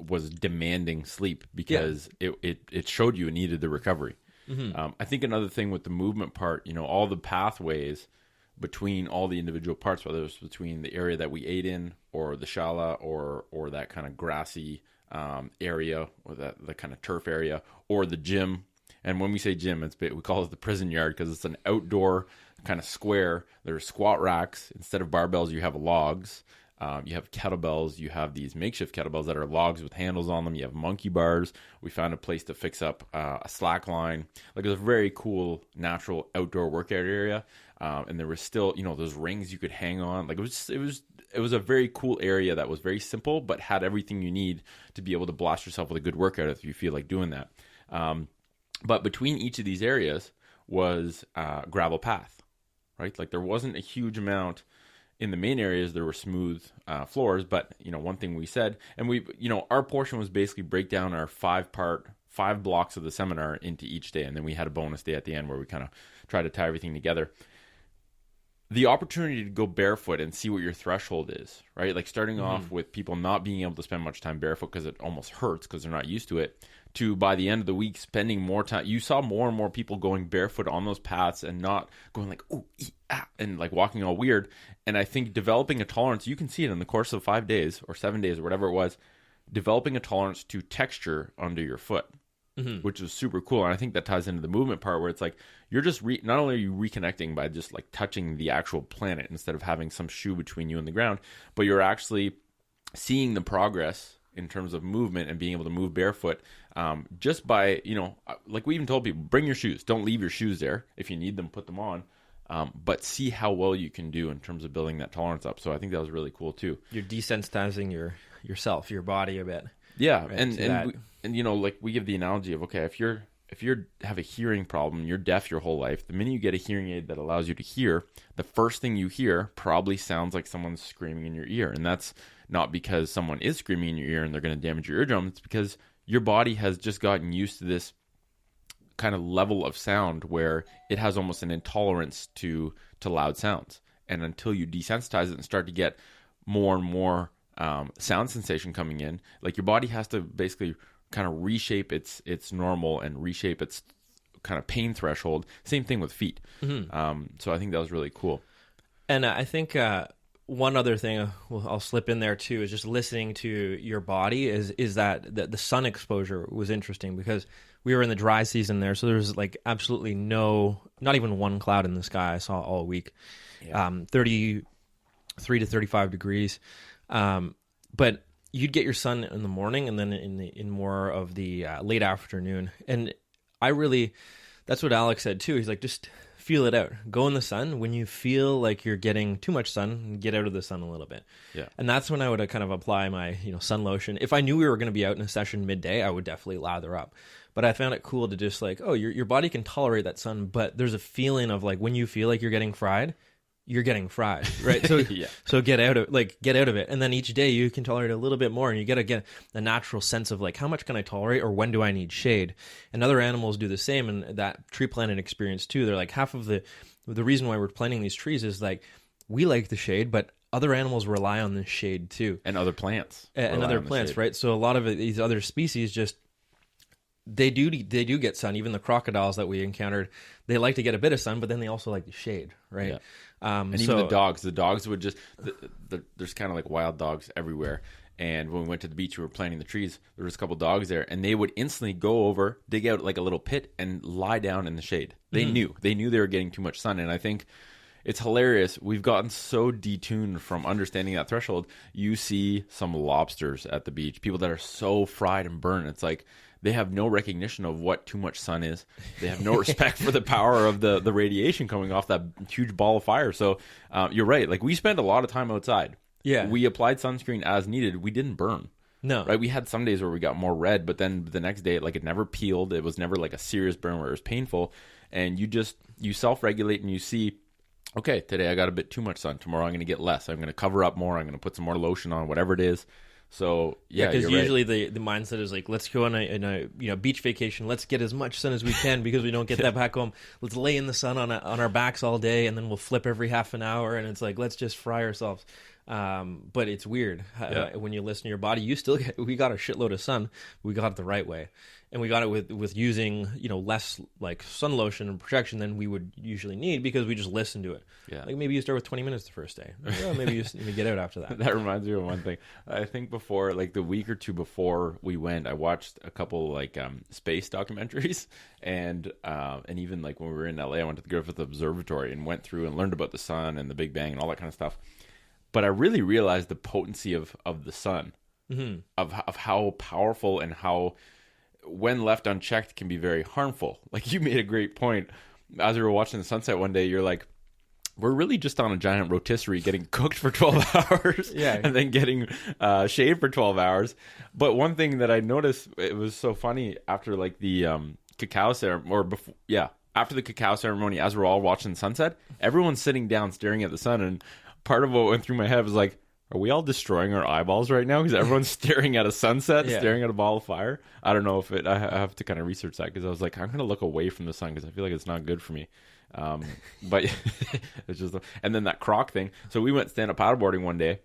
was demanding sleep because it showed you it needed the recovery. I think another thing with the movement part, all the pathways between all the individual parts, whether it's between the area that we ate in or the shala or that kind of grassy area or the kind of turf area or the gym. And when we say gym, we call it the prison yard because it's an outdoor kind of square. There's squat racks. Instead of barbells, you have logs. You have kettlebells. You have these makeshift kettlebells that are logs with handles on them. You have monkey bars. We found a place to fix up a slack line. Like, it was a very cool, natural outdoor workout area. And there was still, those rings you could hang on. Like, it was a very cool area that was very simple, but had everything you need to be able to blast yourself with a good workout if you feel like doing that. But between each of these areas was gravel path, right? Like, there wasn't a huge amount in the main areas. There were smooth floors, but one thing we said, and our portion was basically break down our 5 blocks of the seminar into each day, and then we had a bonus day at the end where we kind of tried to tie everything together. The opportunity to go barefoot and see what your threshold is, right? Like, starting off with people not being able to spend much time barefoot because it almost hurts because they're not used to it, to by the end of the week spending more time. You saw more and more people going barefoot on those paths and not going like, ooh, and like walking all weird. And I think developing a tolerance, you can see it in the course of 5 days or 7 days or whatever it was, developing a tolerance to texture under your foot. Which is super cool. And I think that ties into the movement part where it's like you're just not only are you reconnecting by just like touching the actual planet instead of having some shoe between you and the ground, but you're actually seeing the progress in terms of movement and being able to move barefoot just by, like we even told people, bring your shoes. Don't leave your shoes there. If you need them, put them on. But see how well you can do in terms of building that tolerance up. So I think that was really cool too. You're desensitizing yourself, your body a bit. Yeah, right, and like we give the analogy of, okay, if you have a hearing problem, you're deaf your whole life, the minute you get a hearing aid that allows you to hear, the first thing you hear probably sounds like someone's screaming in your ear. And that's not because someone is screaming in your ear and they're going to damage your eardrum. It's because your body has just gotten used to this kind of level of sound where it has almost an intolerance to loud sounds. And until you desensitize it and start to get more and more sound sensation coming in, like, your body has to basically kind of reshape its normal and reshape its kind of pain threshold. Same thing with feet. So I think that was really cool. And I think one other thing I'll slip in there too is just listening to your body is that the sun exposure was interesting because we were in the dry season there, so there was like absolutely not even one cloud in the sky I saw all week. 33 to 35 degrees. But you'd get your sun in the morning and then in more of the late afternoon. And that's what Alex said too. He's like, just feel it out. Go in the sun. When you feel like you're getting too much sun, get out of the sun a little bit. Yeah. And that's when I would kind of apply my, sun lotion. If I knew we were going to be out in a session midday, I would definitely lather up. But I found it cool to just like, your body can tolerate that sun, but there's a feeling of like when you feel like you're getting fried, right? So so get out of it, and then each day you can tolerate a little bit more, and you get a natural sense of like, how much can I tolerate, or when do I need shade? And other animals do the same, and that tree planting experience too. They're like, half of the reason why we're planting these trees is like we like the shade, but other animals rely on the shade too, and other plants, right? So a lot of these other species just they do get sun. Even the crocodiles that we encountered, they like to get a bit of sun, but then they also like the shade, right? Yeah. And even the dogs would just, there's kind of like wild dogs everywhere. And when we went to the beach, we were planting the trees, there was a couple dogs there, and they would instantly go over, dig out like a little pit and lie down in the shade. They knew they were getting too much sun. And I think it's hilarious. We've gotten so detuned from understanding that threshold. You see some lobsters at the beach, people that are so fried and burned. It's like, they have no recognition of what too much sun is. They have no respect for the power of the radiation coming off that huge ball of fire. So you're right. Like, we spent a lot of time outside. Yeah. We applied sunscreen as needed. We didn't burn. No. Right? We had some days where we got more red, but then the next day, like, it never peeled. It was never like a serious burn where it was painful. And you self-regulate and you see, okay, today I got a bit too much sun. Tomorrow I'm going to get less. I'm going to cover up more. I'm going to put some more lotion on, whatever it is. So because usually the mindset is like, let's go on a beach vacation. Let's get as much sun as we can because we don't get that back home. Let's lay in the sun on our backs all day, and then we'll flip every half an hour. And it's like, let's just fry ourselves. But it's weird when you listen to your body. You still we got a shitload of sun. We got it the right way, and we got it with using less like sun lotion and protection than we would usually need because we just listened to it. Yeah, like maybe you start with 20 minutes the first day. Maybe you get out after that. That reminds me of one thing. I think before, like the week or two before we went, I watched a couple like space documentaries, and even like when we were in LA, I went to the Griffith Observatory and went through and learned about the sun and the Big Bang and all that kind of stuff. But I really realized the potency of the sun, of how powerful and how, when left unchecked, can be very harmful. Like you made a great point. As we were watching the sunset one day, you're like, we're really just on a giant rotisserie getting cooked for 12 hours and then getting shaved for 12 hours. But one thing that I noticed, it was so funny after like the cacao ceremony, or before, after the cacao ceremony, as we're all watching the sunset, everyone's sitting down staring at the sun, and part of what went through my head was like, are we all destroying our eyeballs right now? Because everyone's staring at a sunset, staring at a ball of fire. I don't know if I have to kind of research that, because I was like, I'm going to look away from the sun because I feel like it's not good for me. But it's just, and then that croc thing. So we went stand-up paddleboarding one day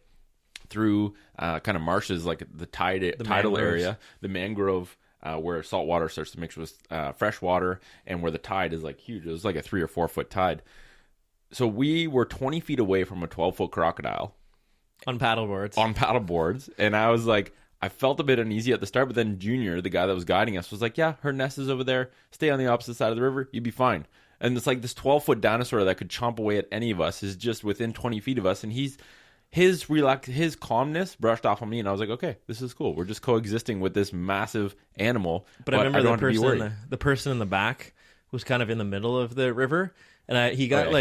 through kind of marshes, like the tidal area, the mangrove, where salt water starts to mix with fresh water, and where the tide is like huge. It was like a 3 or 4 foot tide. So we were 20 feet away from a 12-foot crocodile. On paddleboards. And I was like, I felt a bit uneasy at the start, but then Junior, the guy that was guiding us, was like, yeah, her nest is over there. Stay on the opposite side of the river. You'd be fine. And it's like this 12-foot dinosaur that could chomp away at any of us is just within 20 feet of us. And his calmness brushed off on me. And I was like, okay, this is cool. We're just coexisting with this massive animal. But I remember the person in the back was kind of in the middle of the river. And he got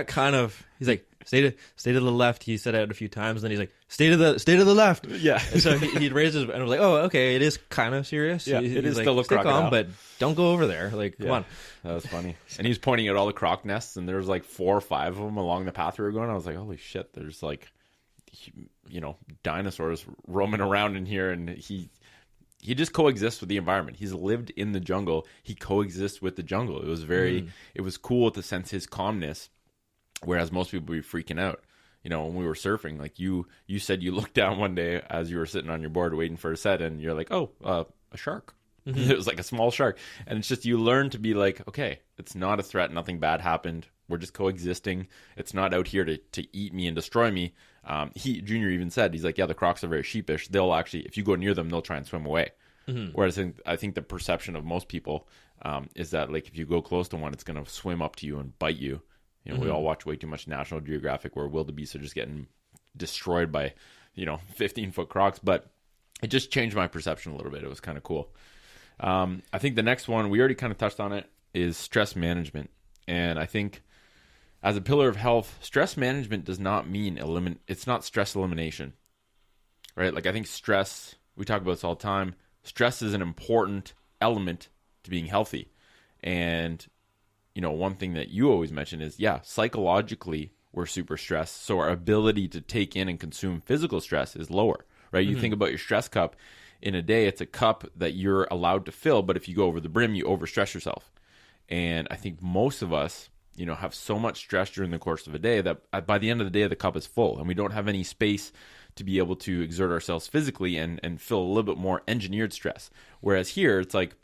kind of, he's like, stay to the left. He said it a few times, and then he's like, stay to the left. Yeah. And so he'd raised his, and I was like, oh, okay, it is kind of serious. Yeah, he's it is like, still a crocodile, calm, but don't go over there. Like, come on. That was funny. And he's pointing at all the croc nests, and there was like 4 or 5 of them along the path we were going. I was like, holy shit, there's like, dinosaurs roaming around in here, and he just coexists with the environment. He's lived in the jungle. He coexists with the jungle. It was it was cool to sense his calmness, whereas most people would be freaking out. When we were surfing, like you said, you looked down one day as you were sitting on your board waiting for a set, and you're like, oh, a shark. Mm-hmm. It was like a small shark. And it's just, you learn to be like, okay, it's not a threat. Nothing bad happened. We're just coexisting. It's not out here to eat me and destroy me. Junior even said, he's like, yeah, the crocs are very sheepish. They'll actually, if you go near them, they'll try and swim away. Mm-hmm. Whereas I think the perception of most people is that, like, if you go close to one, it's going to swim up to you and bite you. We all watch way too much National Geographic where wildebeest are just getting destroyed by, 15-foot crocs. But it just changed my perception a little bit. It was kind of cool. I think the next one, we already kind of touched on it, is stress management. And I think as a pillar of health, stress management does not mean it's not stress elimination, right? Like, I think stress, we talk about this all the time. Stress is an important element to being healthy. And, one thing that you always mention is, psychologically, we're super stressed. So our ability to take in and consume physical stress is lower, right? You think about your stress cup. In a day, it's a cup that you're allowed to fill. But if you go over the brim, you overstress yourself. And I think most of us, have so much stress during the course of a day that by the end of the day, the cup is full. And we don't have any space to be able to exert ourselves physically and feel a little bit more engineered stress. Whereas here, it's like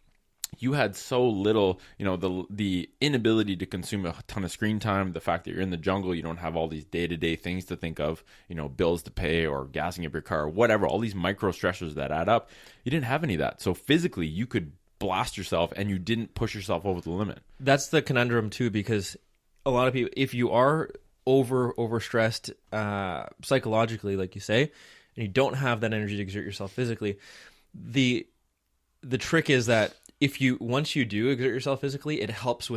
you had so little, the inability to consume a ton of screen time, the fact that you're in the jungle, you don't have all these day-to-day things to think of, bills to pay or gassing up your car, or whatever, all these micro stressors that add up. You didn't have any of that. So physically, you could blast yourself and you didn't push yourself over the limit. That's the conundrum too, because a lot of people, if you are overstressed psychologically, like you say, and you don't have that energy to exert yourself physically, the trick is that once you do exert yourself physically, it helps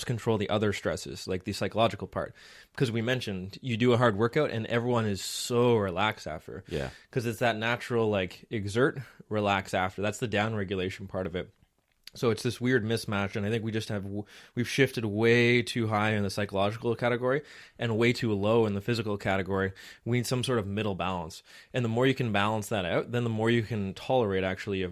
control the other stresses, like the psychological part. Because we mentioned you do a hard workout and everyone is so relaxed after. Yeah. Because it's that natural, like, exert, relax after. That's the down regulation part of it. So it's this weird mismatch, and I think we've shifted way too high in the psychological category and way too low in the physical category. We need some sort of middle balance, and the more you can balance that out, then the more you can tolerate. Actually,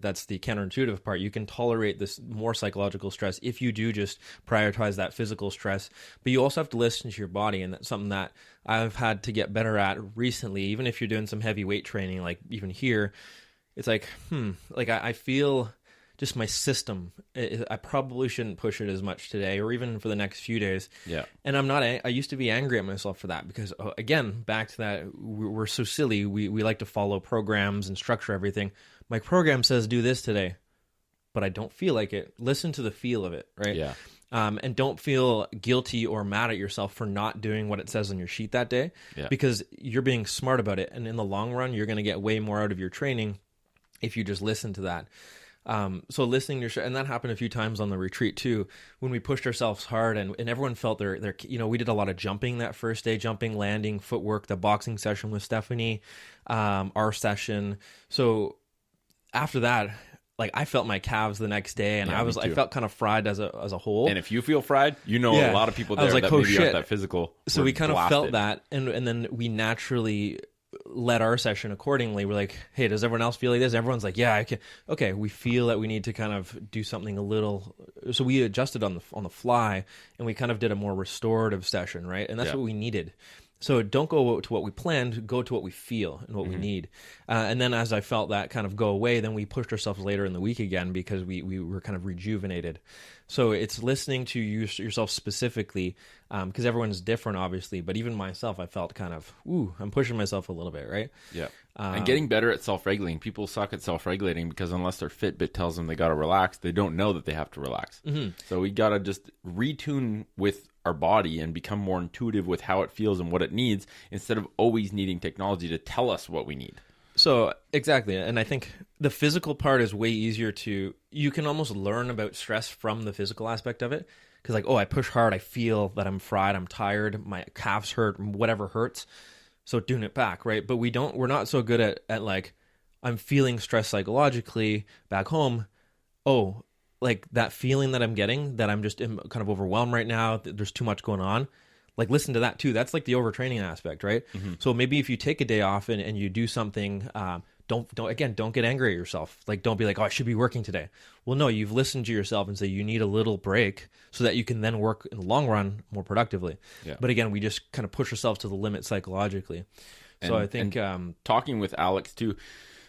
that's the counterintuitive part. You can tolerate this more psychological stress if you do just prioritize that physical stress. But you also have to listen to your body, and that's something that I've had to get better at recently. Even if you're doing some heavy weight training, like even here, it's like I feel. Just my system, I probably shouldn't push it as much today or even for the next few days. Yeah. And I used to be angry at myself for that because, again, back to that, we're so silly. We like to follow programs and structure everything. My program says do this today, but I don't feel like it. Listen to the feel of it, right? Yeah. And don't feel guilty or mad at yourself for not doing what it says on your sheet that day because you're being smart about it. And in the long run, you're going to get way more out of your training if you just listen to that. So listening to and that happened a few times on the retreat too, when we pushed ourselves hard and everyone felt their, we did a lot of jumping that first day, jumping, landing, footwork, the boxing session with Stephanie, our session. So after that, like I felt my calves the next day and I felt kind of fried as a whole. And if you feel fried, a lot of people there that maybe aren't that physical. So we kind of felt that. And then we naturally led our session accordingly. We're like, hey, does everyone else feel like this? Everyone's like, yeah, I can. Okay, we feel that we need to kind of do something a little. So we adjusted on the fly, and we kind of did a more restorative session, right? And that's what we needed. So don't go to what we planned, go to what we feel and what we need. And then as I felt that kind of go away, then we pushed ourselves later in the week again because we were kind of rejuvenated. So it's listening to yourself specifically because everyone's different, obviously. But even myself, I felt kind of, I'm pushing myself a little bit, right? Yeah. And getting better at self-regulating. People suck at self-regulating because unless their Fitbit tells them they got to relax, they don't know that they have to relax. So we got to just retune with our body and become more intuitive with how it feels and what it needs instead of always needing technology to tell us what we need. So exactly. And I think the physical part is way easier you can almost learn about stress from the physical aspect of it. Because like, I push hard, I feel that I'm fried, I'm tired, my calves hurt, whatever hurts. So doing it back, right? But we're not so good at like, I'm feeling stressed psychologically back home. Like that feeling that I'm getting, that I'm just kind of overwhelmed right now, there's too much going on. Like listen to that too. That's like the overtraining aspect, right? So maybe if you take a day off and you do something, don't get angry at yourself. Like don't be like, I should be working today. Well, no, you've listened to yourself and say you need a little break so that you can then work in the long run more productively. Yeah. But again, we just kind of push ourselves to the limit psychologically. So I think talking with Alex too,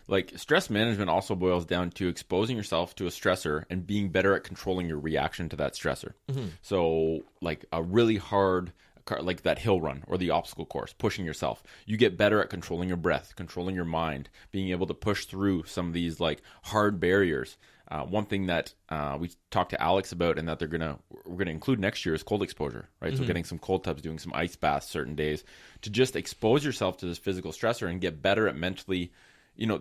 like stress management also boils down to exposing yourself to a stressor and being better at controlling your reaction to that stressor. So like a really hard, like that hill run or the obstacle course, pushing yourself, you get better at controlling your breath, controlling your mind, being able to push through some of these like hard barriers. One thing that we talked to Alex about and that we're gonna include next year is cold exposure, right? So getting some cold tubs, doing some ice baths certain days to just expose yourself to this physical stressor and get better at mentally.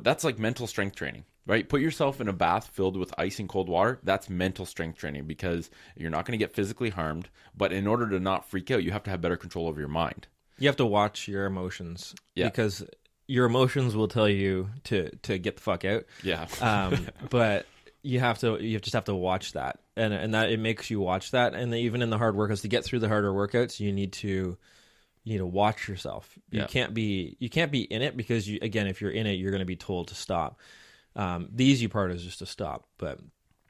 That's like mental strength training, right? Put yourself in a bath filled with ice and cold water. That's mental strength training because you're not going to get physically harmed. But in order to not freak out, you have to have better control over your mind. You have to watch your emotions because your emotions will tell you to get the fuck out. Yeah. But you just have to watch that. And that it makes you watch that. And even in the hard workouts, to get through the harder workouts, you need to watch yourself. You can't be in it because if you're in it, you're going to be told to stop. The easy part is just to stop, but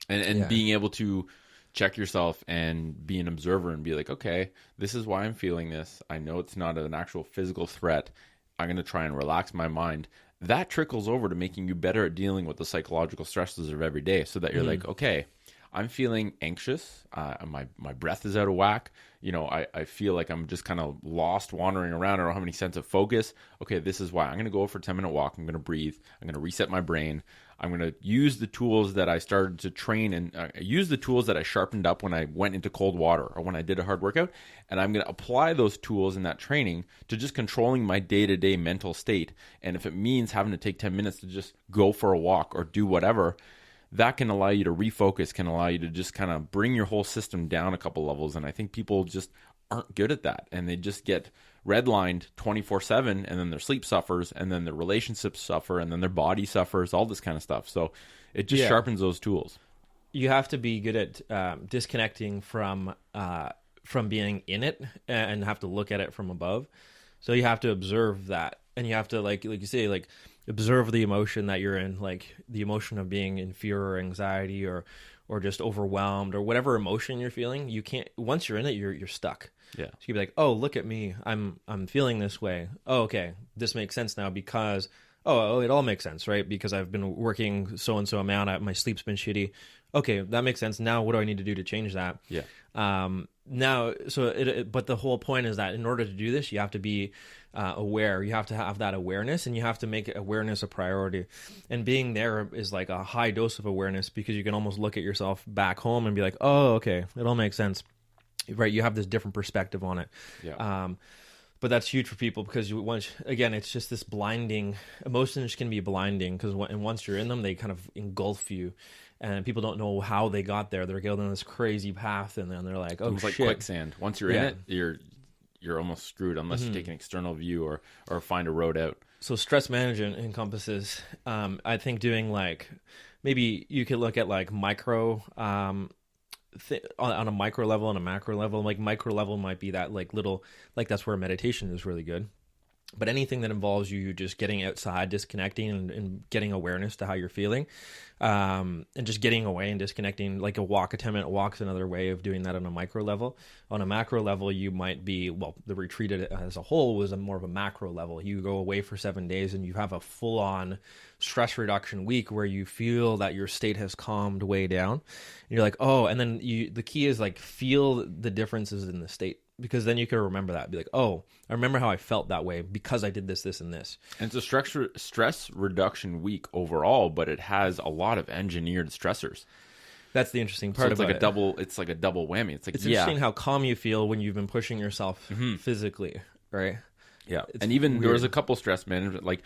being able to check yourself and be an observer and be like, okay, this is why I'm feeling this. I know it's not an actual physical threat. I'm going to try and relax my mind. That trickles over to making you better at dealing with the psychological stresses of every day so that you're like, okay, I'm feeling anxious. My breath is out of whack. I feel like I'm just kind of lost, wandering around. I don't have any sense of focus. Okay, this is why. I'm going to go for a 10-minute walk. I'm going to breathe. I'm going to reset my brain. I'm going to use the tools that I started to train and use the tools that I sharpened up when I went into cold water or when I did a hard workout. And I'm going to apply those tools in that training to just controlling my day-to-day mental state. And if it means having to take 10 minutes to just go for a walk or do whatever, that can allow you to refocus, can allow you to just kind of bring your whole system down a couple levels. And I think people just aren't good at that. And they just get redlined 24/7, and then their sleep suffers, and then their relationships suffer, and then their body suffers, all this kind of stuff. So it just sharpens those tools. you have to be good at disconnecting from being in it and have to look at it from above. So you have to observe that, and you have to like you say, like observe the emotion that you're in, like the emotion of being in fear or anxiety or just overwhelmed or whatever emotion you're feeling. You can't, once you're in it, you're stuck. Yeah. So you'd be like, oh, look at me, I'm feeling this way. Oh, okay, this makes sense now because it all makes sense, right? Because I've been working so and so amount, my sleep's been shitty. Okay, that makes sense. Now what do I need to do to change that? Yeah. But the whole point is that in order to do this, you have to be aware. You have to have that awareness, and you have to make awareness a priority. And being there is like a high dose of awareness, because you can almost look at yourself back home and be like, oh, okay, it all makes sense, right? You have this different perspective on it. Yeah. But that's huge for people, because it's just this blinding. Emotions can be blinding because once you're in them, they kind of engulf you. And people don't know how they got there. They're going on this crazy path, and then they're like, "Oh, it's like shit!" quicksand. Once you're in it, you're almost screwed unless you take an external view or find a road out. So stress management encompasses, I think, doing like, maybe you could look at like micro, on a micro level and a macro level. Like micro level might be that like little, like that's where meditation is really good. But anything that involves you just getting outside, disconnecting, and getting awareness to how you're feeling, and just getting away and disconnecting, like a 10-minute walk is another way of doing that on a micro level. On a macro level, you might be, the retreat as a whole was more of a macro level. You go away for 7 days and you have a full-on stress reduction week where you feel that your state has calmed way down. And you're like, oh, and then the key is like feel the differences in the state. Because then you can remember that. Be like, oh, I remember how I felt that way because I did this, this, and this. And it's a stress reduction week overall, but it has a lot of engineered stressors. That's the interesting part so about it. It's like a double whammy. It's interesting how calm you feel when you've been pushing yourself physically, right? Yeah. It's and even weird. There was a couple stress management. Like,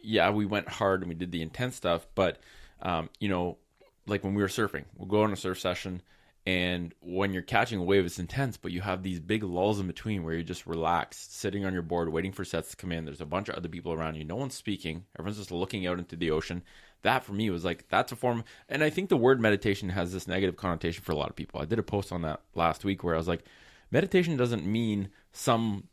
yeah, we went hard and we did the intense stuff, but, like when we were surfing, we'll go on a surf session. And when you're catching a wave, it's intense, but you have these big lulls in between where you're just relaxed, sitting on your board, waiting for sets to come in. There's a bunch of other people around you. No one's speaking. Everyone's just looking out into the ocean. That, for me, was like, that's a form. And I think the word meditation has this negative connotation for a lot of people. I did a post on that last week where I was like, meditation doesn't mean some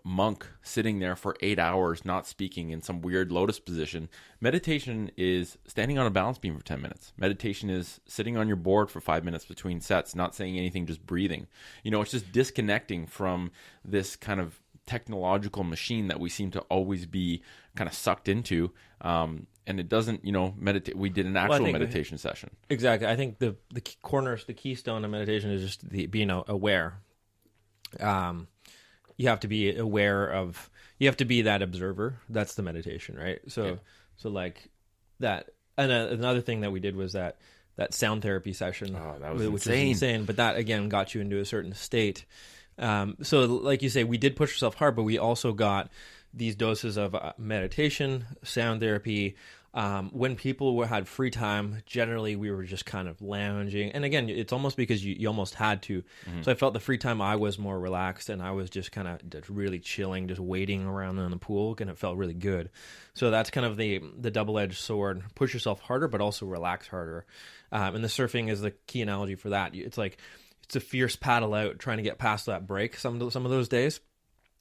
monk sitting there for 8 hours not speaking in some weird lotus position. Meditation is standing on a balance beam for 10 minutes. Meditation is sitting on your board for 5 minutes between sets, not saying anything, just breathing. It's just disconnecting from this kind of technological machine that we seem to always be kind of sucked into. And it doesn't, meditate. We did an actual meditation session. Exactly. I think the keystone of meditation is just being aware. You have to be aware of, you have to be that observer. That's the meditation, right? So like that. And another thing that we did was that sound therapy session, that was which insane. was insane. But that again got you into a certain state. So like you say, we did push ourselves hard, but we also got these doses of meditation, sound therapy. When people had free time, generally we were just kind of lounging. And again, it's almost because you almost had to. Mm-hmm. So I felt the free time I was more relaxed, and I was just kind of just really chilling, just waiting around in the pool, and it felt really good. So that's kind of the double-edged sword. Push yourself harder, but also relax harder. And the surfing is the key analogy for that. It's like it's a fierce paddle out trying to get past that break some of those days.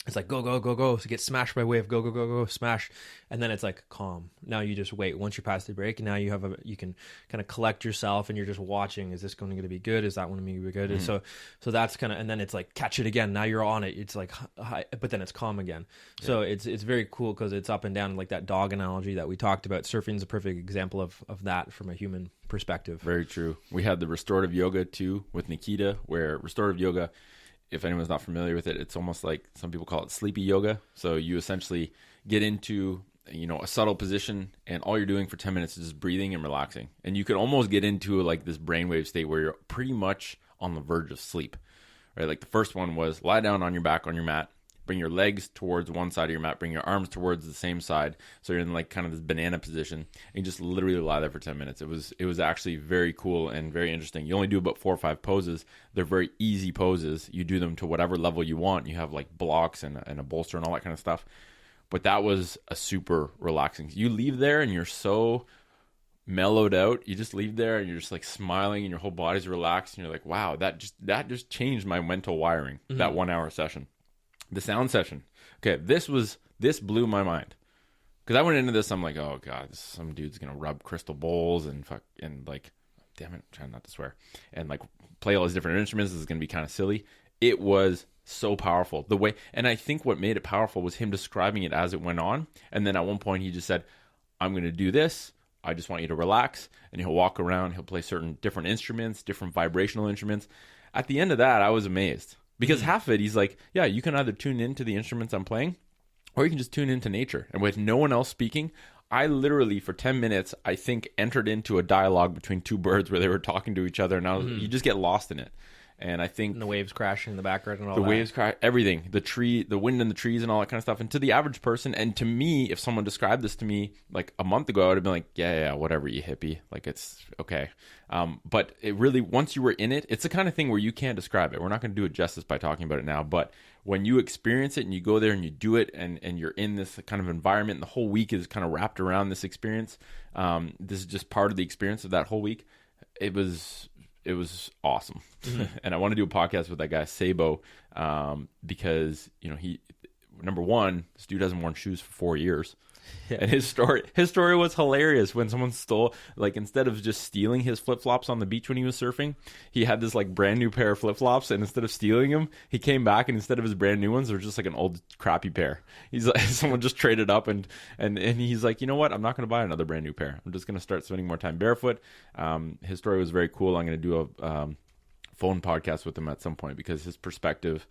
It's like, go, go, go, go. So get smashed by a wave, go, go, go, go, smash. And then it's like calm. Now you just wait. Once you're past the break, now you can kind of collect yourself, and you're just watching. Is this going to be good? Is that one going to be good? Mm-hmm. So that's kind of, and then it's like, catch it again. Now you're on it. It's like high, but then it's calm again. Yeah. So it's very cool because it's up and down, like that dog analogy that we talked about. Surfing is a perfect example of that from a human perspective. Very true. We had the restorative yoga too with Nikita, where restorative yoga, if anyone's not familiar with it, it's almost like some people call it sleepy yoga. So you essentially get into, a subtle position, and all you're doing for 10 minutes is just breathing and relaxing. And you can almost get into like this brainwave state where you're pretty much on the verge of sleep, right? Like the first one was lie down on your back on your mat, bring your legs towards one side of your mat, bring your arms towards the same side. So you're in like kind of this banana position, and you just literally lie there for 10 minutes. It was actually very cool and very interesting. You only do about 4 or 5 poses. They're very easy poses. You do them to whatever level you want. You have like blocks and a bolster and all that kind of stuff. But that was a super relaxing. You leave there and you're so mellowed out. You just leave there and you're just like smiling and your whole body's relaxed and you're like, wow, that just changed my mental wiring. That 1 hour session. The sound session. Okay, this blew my mind. Because I went into this, I'm like, oh god, some dude's gonna rub crystal bowls and fuck and like, damn it, I'm trying not to swear, and like play all these different instruments. This is gonna be kind of silly. It was so powerful the way, and I think what made it powerful was him describing it as it went on. And then at one point he just said, I'm gonna do this. I just want you to relax. And he'll walk around. He'll play certain different instruments, different vibrational instruments. At the end of that, I was amazed because half of it, he's like, yeah, you can either tune into the instruments I'm playing, or you can just tune into nature. And with no one else speaking, I literally, for 10 minutes, I think, entered into a dialogue between two birds where they were talking to each other. And you just get lost in it. And I think... And the waves crashing in the background and all the that. The waves crash, everything. The wind in the trees and all that kind of stuff. And to the average person, and to me, if someone described this to me like a month ago, I would have been like, yeah, whatever, you hippie. Like, it's okay. But it really, once you were in it, it's the kind of thing where you can't describe it. We're not going to do it justice by talking about it now. But when you experience it and you go there and you do it and you're in this kind of environment and the whole week is kind of wrapped around this experience, this is just part of the experience of that whole week. It was awesome. And I want to do a podcast with that guy Sabo, because he, number one, this dude hasn't worn shoes for 4 years. Yeah. And his story was hilarious when someone stole, like, instead of just stealing his flip-flops on the beach when he was surfing, he had this like brand new pair of flip-flops, and instead of stealing them, he came back and instead of his brand new ones, they're just like an old crappy pair. He's like, someone just traded up and he's like, you know what, I'm not going to buy another brand new pair. I'm just going to start spending more time barefoot. His story was very cool. I'm going to do a phone podcast with him at some point because his perspective,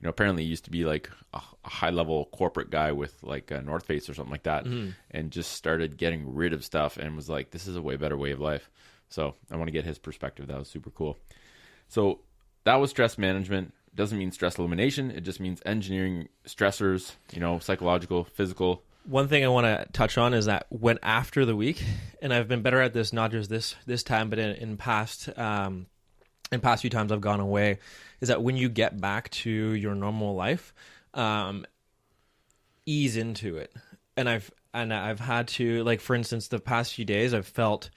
apparently he used to be like a high-level corporate guy with like a North Face or something like that, and just started getting rid of stuff and was like, this is a way better way of life. So I want to get his perspective. That was super cool. So that was stress management. Doesn't mean stress elimination. It just means engineering stressors, psychological, physical. One thing I want to touch on is that when after the week, and I've been better at this, not just this time, but in past few times I've gone away, is that when you get back to your normal life, ease into it. And I've had to, like, for instance, the past few days I've felt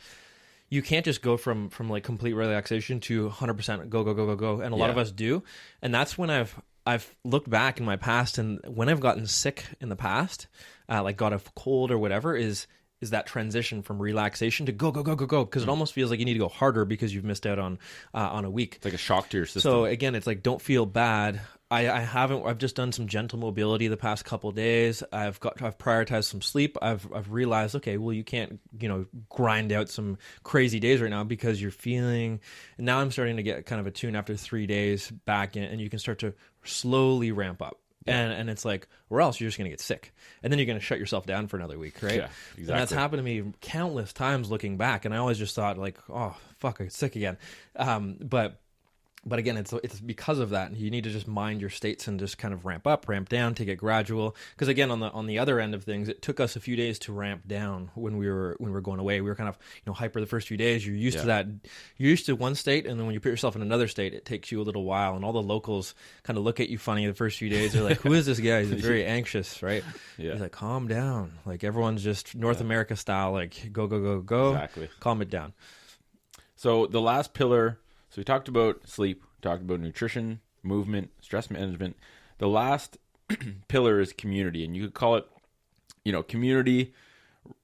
you can't just go from like complete relaxation to 100% go. And a lot of us do. And that's when I've looked back in my past, and when I've gotten sick in the past, like got a cold or whatever, is that transition from relaxation to go, because it almost feels like you need to go harder because you've missed out on a week. It's like a shock to your system. So again, it's like, don't feel bad. I've just done some gentle mobility the past couple of days. I've prioritized some sleep. I've realized, okay, well, you can't, grind out some crazy days right now because you're feeling, and now I'm starting to get kind of a tune after 3 days back in, and you can start to slowly ramp up. And it's like, or else you're just going to get sick. And then you're going to shut yourself down for another week, right? Yeah, exactly. And that's happened to me countless times looking back. And I always just thought, like, oh, fuck, I get sick again. But again, it's because of that. You need to just mind your states and just kind of ramp up, ramp down, take it gradual. Because again, on the other end of things, it took us a few days to ramp down when we were going away. We were kind of hyper the first few days. You're used to that. You're used to one state, and then when you put yourself in another state, it takes you a little while. And all the locals kind of look at you funny the first few days. They're like, "Who is this guy? He's very anxious, right?" Yeah. He's like, "Calm down." Like, everyone's just North America style, like go. Exactly. Calm it down. So the last pillar. So we talked about sleep, we talked about nutrition, movement, stress management. The last pillar is community, and you could call it, community,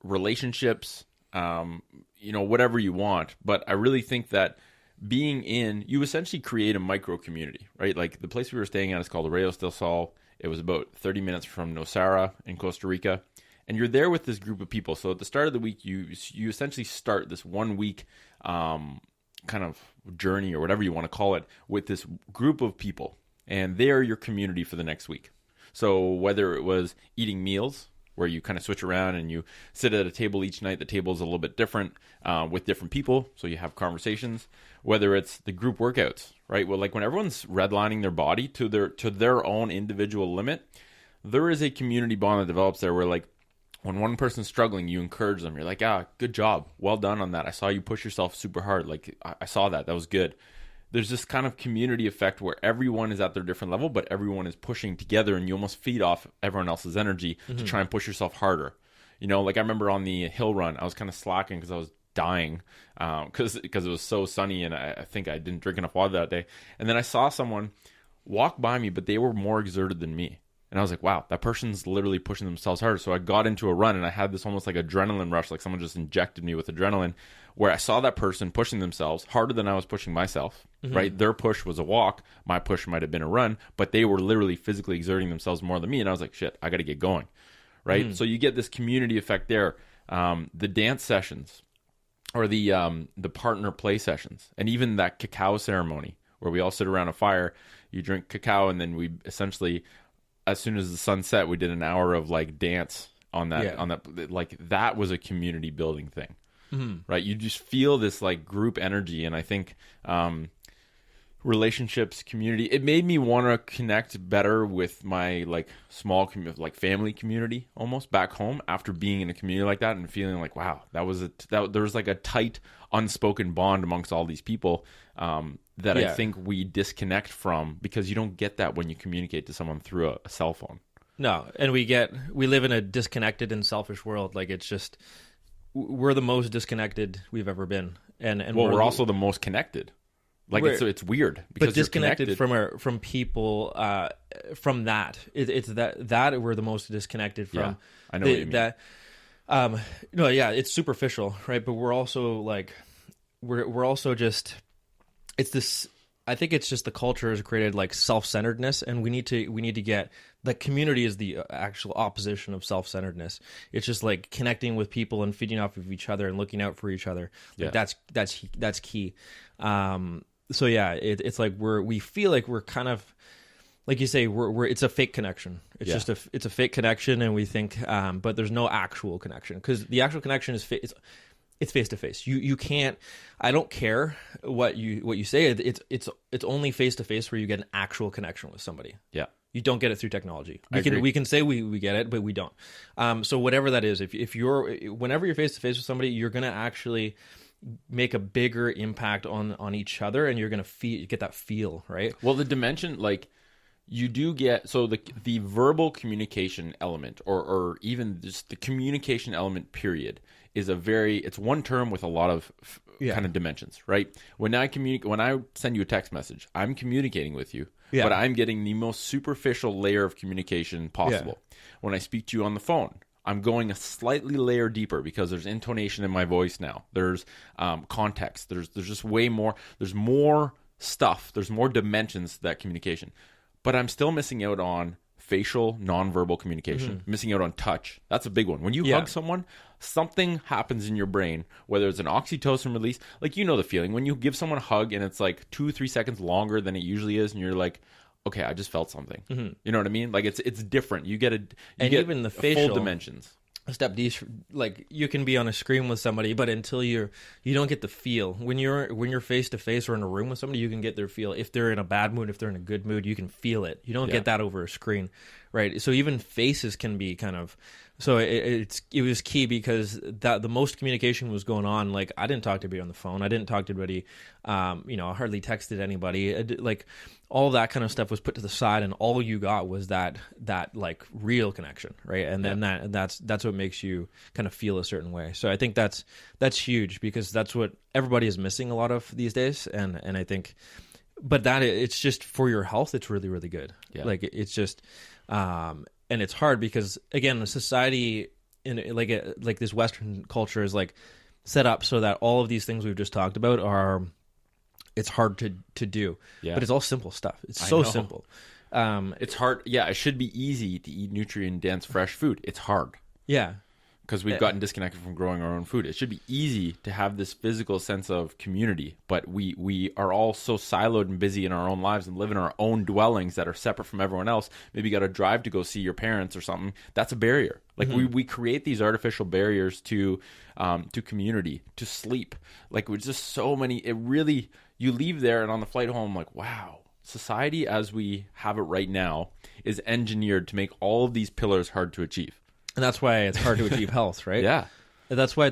relationships, whatever you want. But I really think that you essentially create a micro community, right? Like the place we were staying at is called Arroyos del Sol. It was about 30 minutes from Nosara in Costa Rica. And you're there with this group of people. So at the start of the week, you essentially start this 1 week kind of journey or whatever you want to call it with this group of people, and they're your community for the next week. So whether it was eating meals where you kind of switch around and you sit at a table each night, the table is a little bit different with different people, so you have conversations. Whether it's the group workouts, right? Well, like when everyone's redlining their body to their own individual limit, there is a community bond that develops there where, like, when one person's struggling, you encourage them. You're like, good job. Well done on that. I saw you push yourself super hard. Like, I saw that. That was good. There's this kind of community effect where everyone is at their different level, but everyone is pushing together, and you almost feed off everyone else's energy to try and push yourself harder. Like I remember on the hill run, I was kind of slacking because I was dying because it was so sunny, and I think I didn't drink enough water that day. And then I saw someone walk by me, but they were more exerted than me. And I was like, wow, that person's literally pushing themselves harder. So I got into a run, and I had this almost like adrenaline rush, like someone just injected me with adrenaline, where I saw that person pushing themselves harder than I was pushing myself, right? Their push was a walk. My push might have been a run, but they were literally physically exerting themselves more than me. And I was like, shit, I got to get going, right? So you get this community effect there. The dance sessions or the partner play sessions, and even that cacao ceremony where we all sit around a fire, you drink cacao, and then we essentially, as soon as the sun set, we did an hour of like dance on that, like that was a community building thing, right? You just feel this like group energy. And I think, relationships, community, it made me want to connect better with my like small like family community almost back home after being in a community like that and feeling like, wow, there was like a tight unspoken bond amongst all these people, that I think we disconnect from because you don't get that when you communicate to someone through a cell phone. No, and we live in a disconnected and selfish world. Like it's just, we're the most disconnected we've ever been, and we're also the most connected. Like it's weird because but disconnected from people, from that. It's that we're the most disconnected from. Yeah, I know what you mean. That, it's superficial, right? But we're also like, we're also just, it's this. I think it's just the culture has created like self-centeredness, and we need to get the community is the actual opposition of self-centeredness. It's just like connecting with people and feeding off of each other and looking out for each other. Like that's key. So yeah, it's like we feel like we're kind of, like you say, we're it's a fake connection. It's just it's a fake connection, and we think, but there's no actual connection, because the actual connection is it's face to face. You can't. I don't care what you say. It's only face to face where you get an actual connection with somebody. Yeah. You don't get it through technology. Agree. We can say we get it, but we don't. So whatever that is, whenever you're face to face with somebody, you're gonna actually make a bigger impact on each other, and you're gonna get that feel, right? Well, the dimension, like you do get, so the verbal communication element, or even just the communication element period, is it's one term with a lot of kind of dimensions, right? When I send you a text message, I'm communicating with you, but I'm getting the most superficial layer of communication possible. When I speak to you on the phone, I'm going a slightly layer deeper because there's intonation in my voice now. There's context. There's just way more. There's more stuff. There's more dimensions to that communication. But I'm still missing out on facial, nonverbal communication. Missing out on touch. That's a big one. When you hug someone, something happens in your brain, whether it's an oxytocin release. Like, you know the feeling. When you give someone a hug and it's like 2-3 seconds longer than it usually is, and you're like, okay, I just felt something. You know what I mean? Like it's different. You get even the facial full dimensions. Step D, like you can be on a screen with somebody, but until you don't get the feel. When you're face to face or in a room with somebody, you can get their feel. If they're in a bad mood, if they're in a good mood, you can feel it. You don't get that over a screen, right? So even faces can be kind of. So it was key because the most communication was going on. Like I didn't talk to anybody on the phone. I didn't talk to anybody. I hardly texted anybody. Like all that kind of stuff was put to the side, and all you got was that like real connection, right? And then that's what makes you kind of feel a certain way. So I think that's huge, because that's what everybody is missing a lot of these days. And I think, but that it's just for your health. It's really, really good. Yeah. Like it's just. And it's hard because, again, the society in like this Western culture is like set up so that all of these things we've just talked about it's hard to do. Yeah. But it's all simple stuff. It's so simple. It's hard. Yeah, it should be easy to eat nutrient-dense fresh food. It's hard. Yeah. Because we've gotten disconnected from growing our own food. It should be easy to have this physical sense of community, but we are all so siloed and busy in our own lives and live in our own dwellings that are separate from everyone else. Maybe you got to drive to go see your parents or something. That's a barrier. Like we create these artificial barriers to community, to sleep. Like with just so many. It really, you leave there and on the flight home, like, wow. Society as we have it right now is engineered to make all of these pillars hard to achieve. And that's why it's hard to achieve health, right? Yeah. That's why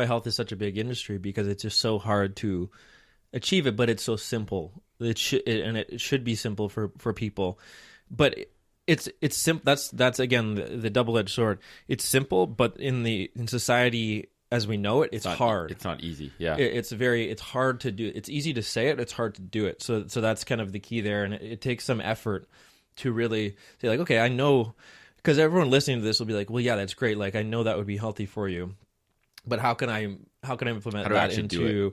health is such a big industry, because it's just so hard to achieve it, but it's so simple. It should be simple for people. But it's simple. That's again the double-edged sword. It's simple, but in society as we know it, it's hard. It's not easy. Yeah. It's hard to do. It's easy to say it. It's hard to do it. So that's kind of the key there. And it takes some effort to really say like, okay, I know, because everyone listening to this will be like, well, yeah, that's great. Like, I know that would be healthy for you, but how can I implement that into,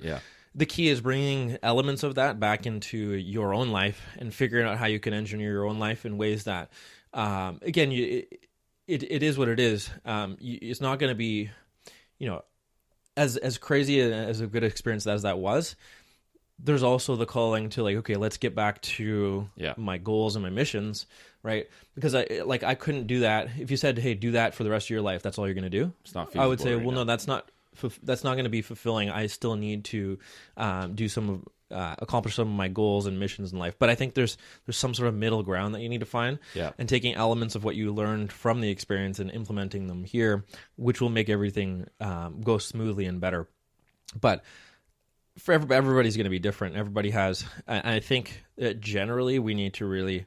the key is bringing elements of that back into your own life and figuring out how you can engineer your own life in ways that, again, it is what it is. It's not going to be, as crazy as a good experience as that was. There's also the calling to like, okay, let's get back to my goals and my missions, right? Because I couldn't do that. If you said, hey, do that for the rest of your life, that's all you're going to do. It's not feasible. I would say, well, no, that's not going to be fulfilling. I still need to accomplish some of my goals and missions in life. But I think there's some sort of middle ground that you need to find, and taking elements of what you learned from the experience and implementing them here, which will make everything go smoothly and better. But for everybody's going to be different. Everybody has, and I think that generally we need to really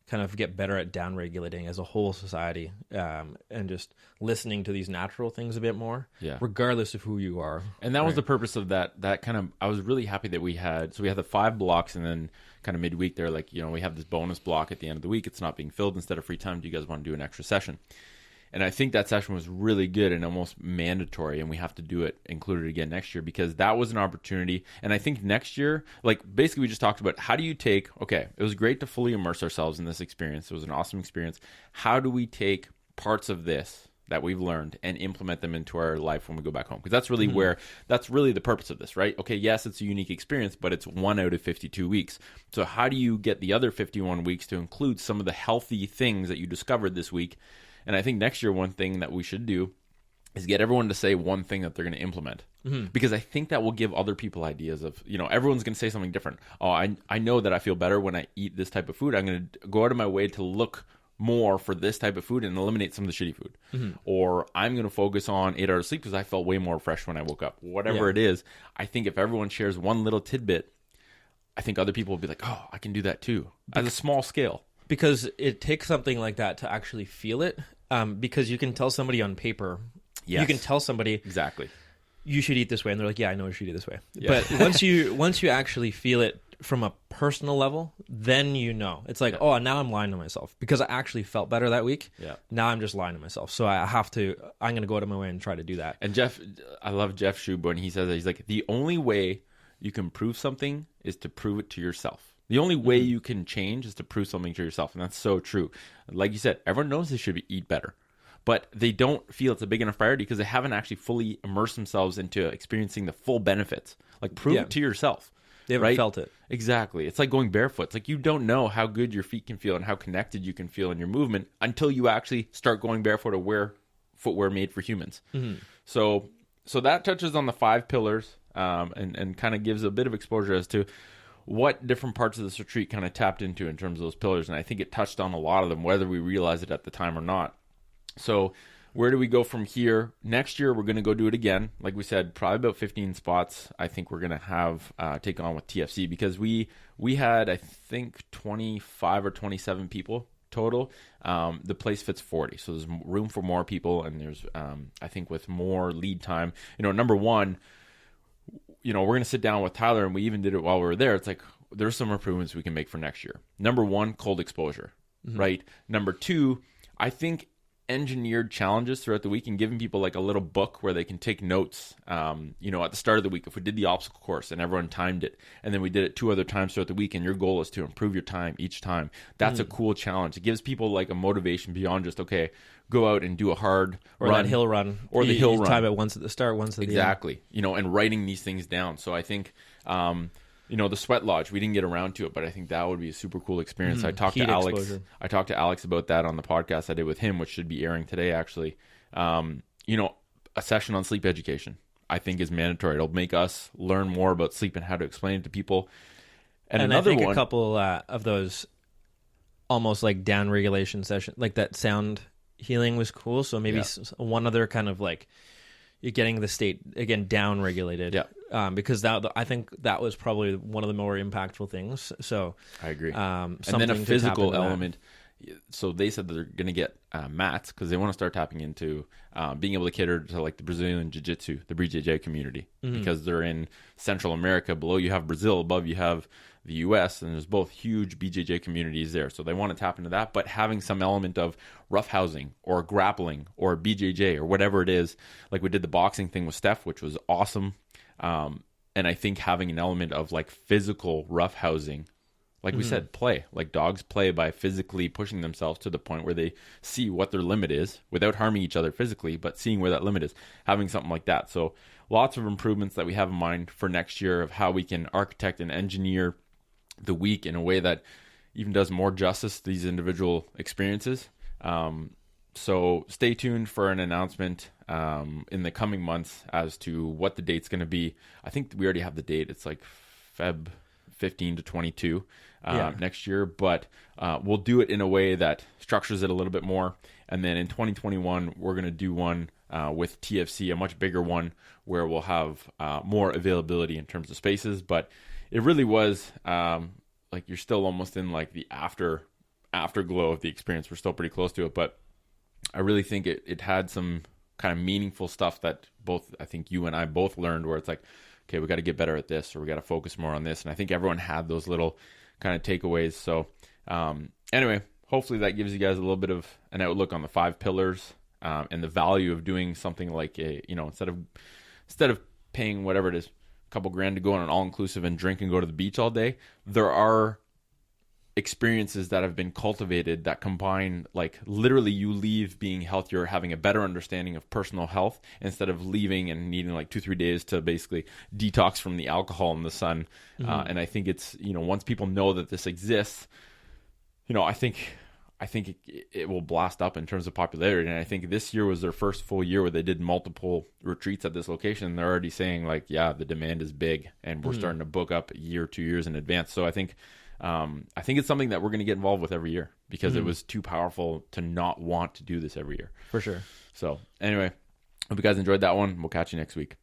kind of get better at down regulating as a whole society, and just listening to these natural things a bit more, regardless of who you are. And that was the purpose of that kind of, I was really happy that we had the 5 blocks, and then kind of midweek they're like, we have this bonus block at the end of the week. It's not being filled. Instead of free time, do you guys want to do an extra session? And I think that session was really good and almost mandatory, and we have to do it, include it again next year, because that was an opportunity. And I think next year, like basically we just talked about how do you take, okay, it was great to fully immerse ourselves in this experience. It was an awesome experience. How do we take parts of this that we've learned and implement them into our life when we go back home? Because that's really that's really the purpose of this, right? Okay, yes, it's a unique experience, but it's 1 out of 52 weeks. So how do you get the other 51 weeks to include some of the healthy things that you discovered this week? And I think next year, one thing that we should do is get everyone to say one thing that they're going to implement. Because I think that will give other people ideas of, everyone's going to say something different. Oh, I know that I feel better when I eat this type of food. I'm going to go out of my way to look more for this type of food and eliminate some of the shitty food. Or I'm going to focus on 8 hours of sleep because I felt way more fresh when I woke up. Whatever it is, I think if everyone shares one little tidbit, I think other people will be like, oh, I can do that too, as a small scale. Because it takes something like that to actually feel it. Because you can tell somebody on paper, you can tell somebody exactly you should eat this way, and they're like, yeah, I know you should eat this way. But once you actually feel it from a personal level, then it's like, oh, now I'm lying to myself because I actually felt better that week. Now I'm just lying to myself. So I'm going to go out of my way and try to do that. And I love Jeff Schub when he says that. He's like, the only way you can prove something is to prove it to yourself. The only way you can change is to prove something to yourself, and that's so true. Like you said, everyone knows they should eat better, but they don't feel it's a big enough priority because they haven't actually fully immersed themselves into experiencing the full benefits. Like, prove it to yourself. They haven't felt it. Exactly. It's like going barefoot. It's like you don't know how good your feet can feel and how connected you can feel in your movement until you actually start going barefoot or wear footwear made for humans. So that touches on the 5 pillars, and kind of gives a bit of exposure as to what different parts of this retreat kind of tapped into in terms of those pillars. And I think it touched on a lot of them, whether we realize it at the time or not. So where do we go from here? Next year, we're going to go do it again. Like we said, probably about 15 spots I think we're going to have take on with TFC, because we had, I think, 25 or 27 people total. The place fits 40. So there's room for more people. And there's, I think with more lead time, number one, we're going to sit down with Tyler, and we even did it while we were there. It's like, there's some improvements we can make for next year. Number one, cold exposure, right? Number two, I think engineered challenges throughout the week and giving people like a little book where they can take notes, at the start of the week. If we did the obstacle course and everyone timed it, and then we did it 2 other times throughout the week, and your goal is to improve your time each time, that's a cool challenge. It gives people like a motivation beyond just, okay, go out and do a hard that hill run, or the hill run. Time it once at the start, once at the end. And writing these things down. So I think, the sweat lodge, we didn't get around to it, but I think that would be a super cool experience. I talked to Alex. Exposure. I talked to Alex about that on the podcast I did with him, which should be airing today, actually. A session on sleep education, I think, is mandatory. It'll make us learn more about sleep and how to explain it to people. And another I think one, a couple of those almost like down regulation session, like that sound healing was cool. So maybe one other kind of like you're getting the state again down regulated. Because I think that was probably one of the more impactful things. So I agree. And then a physical element. so they said that they're going to get mats because they want to start tapping into being able to cater to like the Brazilian Jiu-Jitsu, the BJJ community, because they're in Central America. Below you have Brazil, above you have the US, and there's both huge BJJ communities there. So they want to tap into that, but having some element of rough housing or grappling or BJJ or whatever it is, like we did the boxing thing with Steph, which was awesome. And I think having an element of like physical rough housing, like we said, play. Like dogs play by physically pushing themselves to the point where they see what their limit is without harming each other physically, but seeing where that limit is, having something like that. So lots of improvements that we have in mind for next year of how we can architect and engineer the week in a way that even does more justice to these individual experiences. So stay tuned for an announcement in the coming months as to what the date's going to be. I think we already have the date. It's like Feb 15 to 22 next year, but we'll do it in a way that structures it a little bit more. And then in 2021, we're going to do one with TFC, a much bigger one where we'll have more availability in terms of spaces. But it really was like you're still almost in like the afterglow of the experience. We're still pretty close to it, but I really think it had some kind of meaningful stuff that both, I think you and I both learned, where it's like, okay, we got to get better at this, or we got to focus more on this. And I think everyone had those little kind of takeaways. So anyway, hopefully that gives you guys a little bit of an outlook on the 5 pillars and the value of doing something like instead of paying whatever it is, a couple grand to go on an all-inclusive and drink and go to the beach all day, there are experiences that have been cultivated that combine, like literally you leave being healthier, having a better understanding of personal health, instead of leaving and needing like 2-3 days to basically detox from the alcohol and the sun. And I think it's, once people know that this exists, I think it will blast up in terms of popularity. And I think this year was their first full year where they did multiple retreats at this location. They're already saying like, yeah, the demand is big and we're starting to book up a year, 2 years in advance. So I think it's something that we're going to get involved with every year because it was too powerful to not want to do this every year. For sure. So anyway, hope you guys enjoyed that one. We'll catch you next week.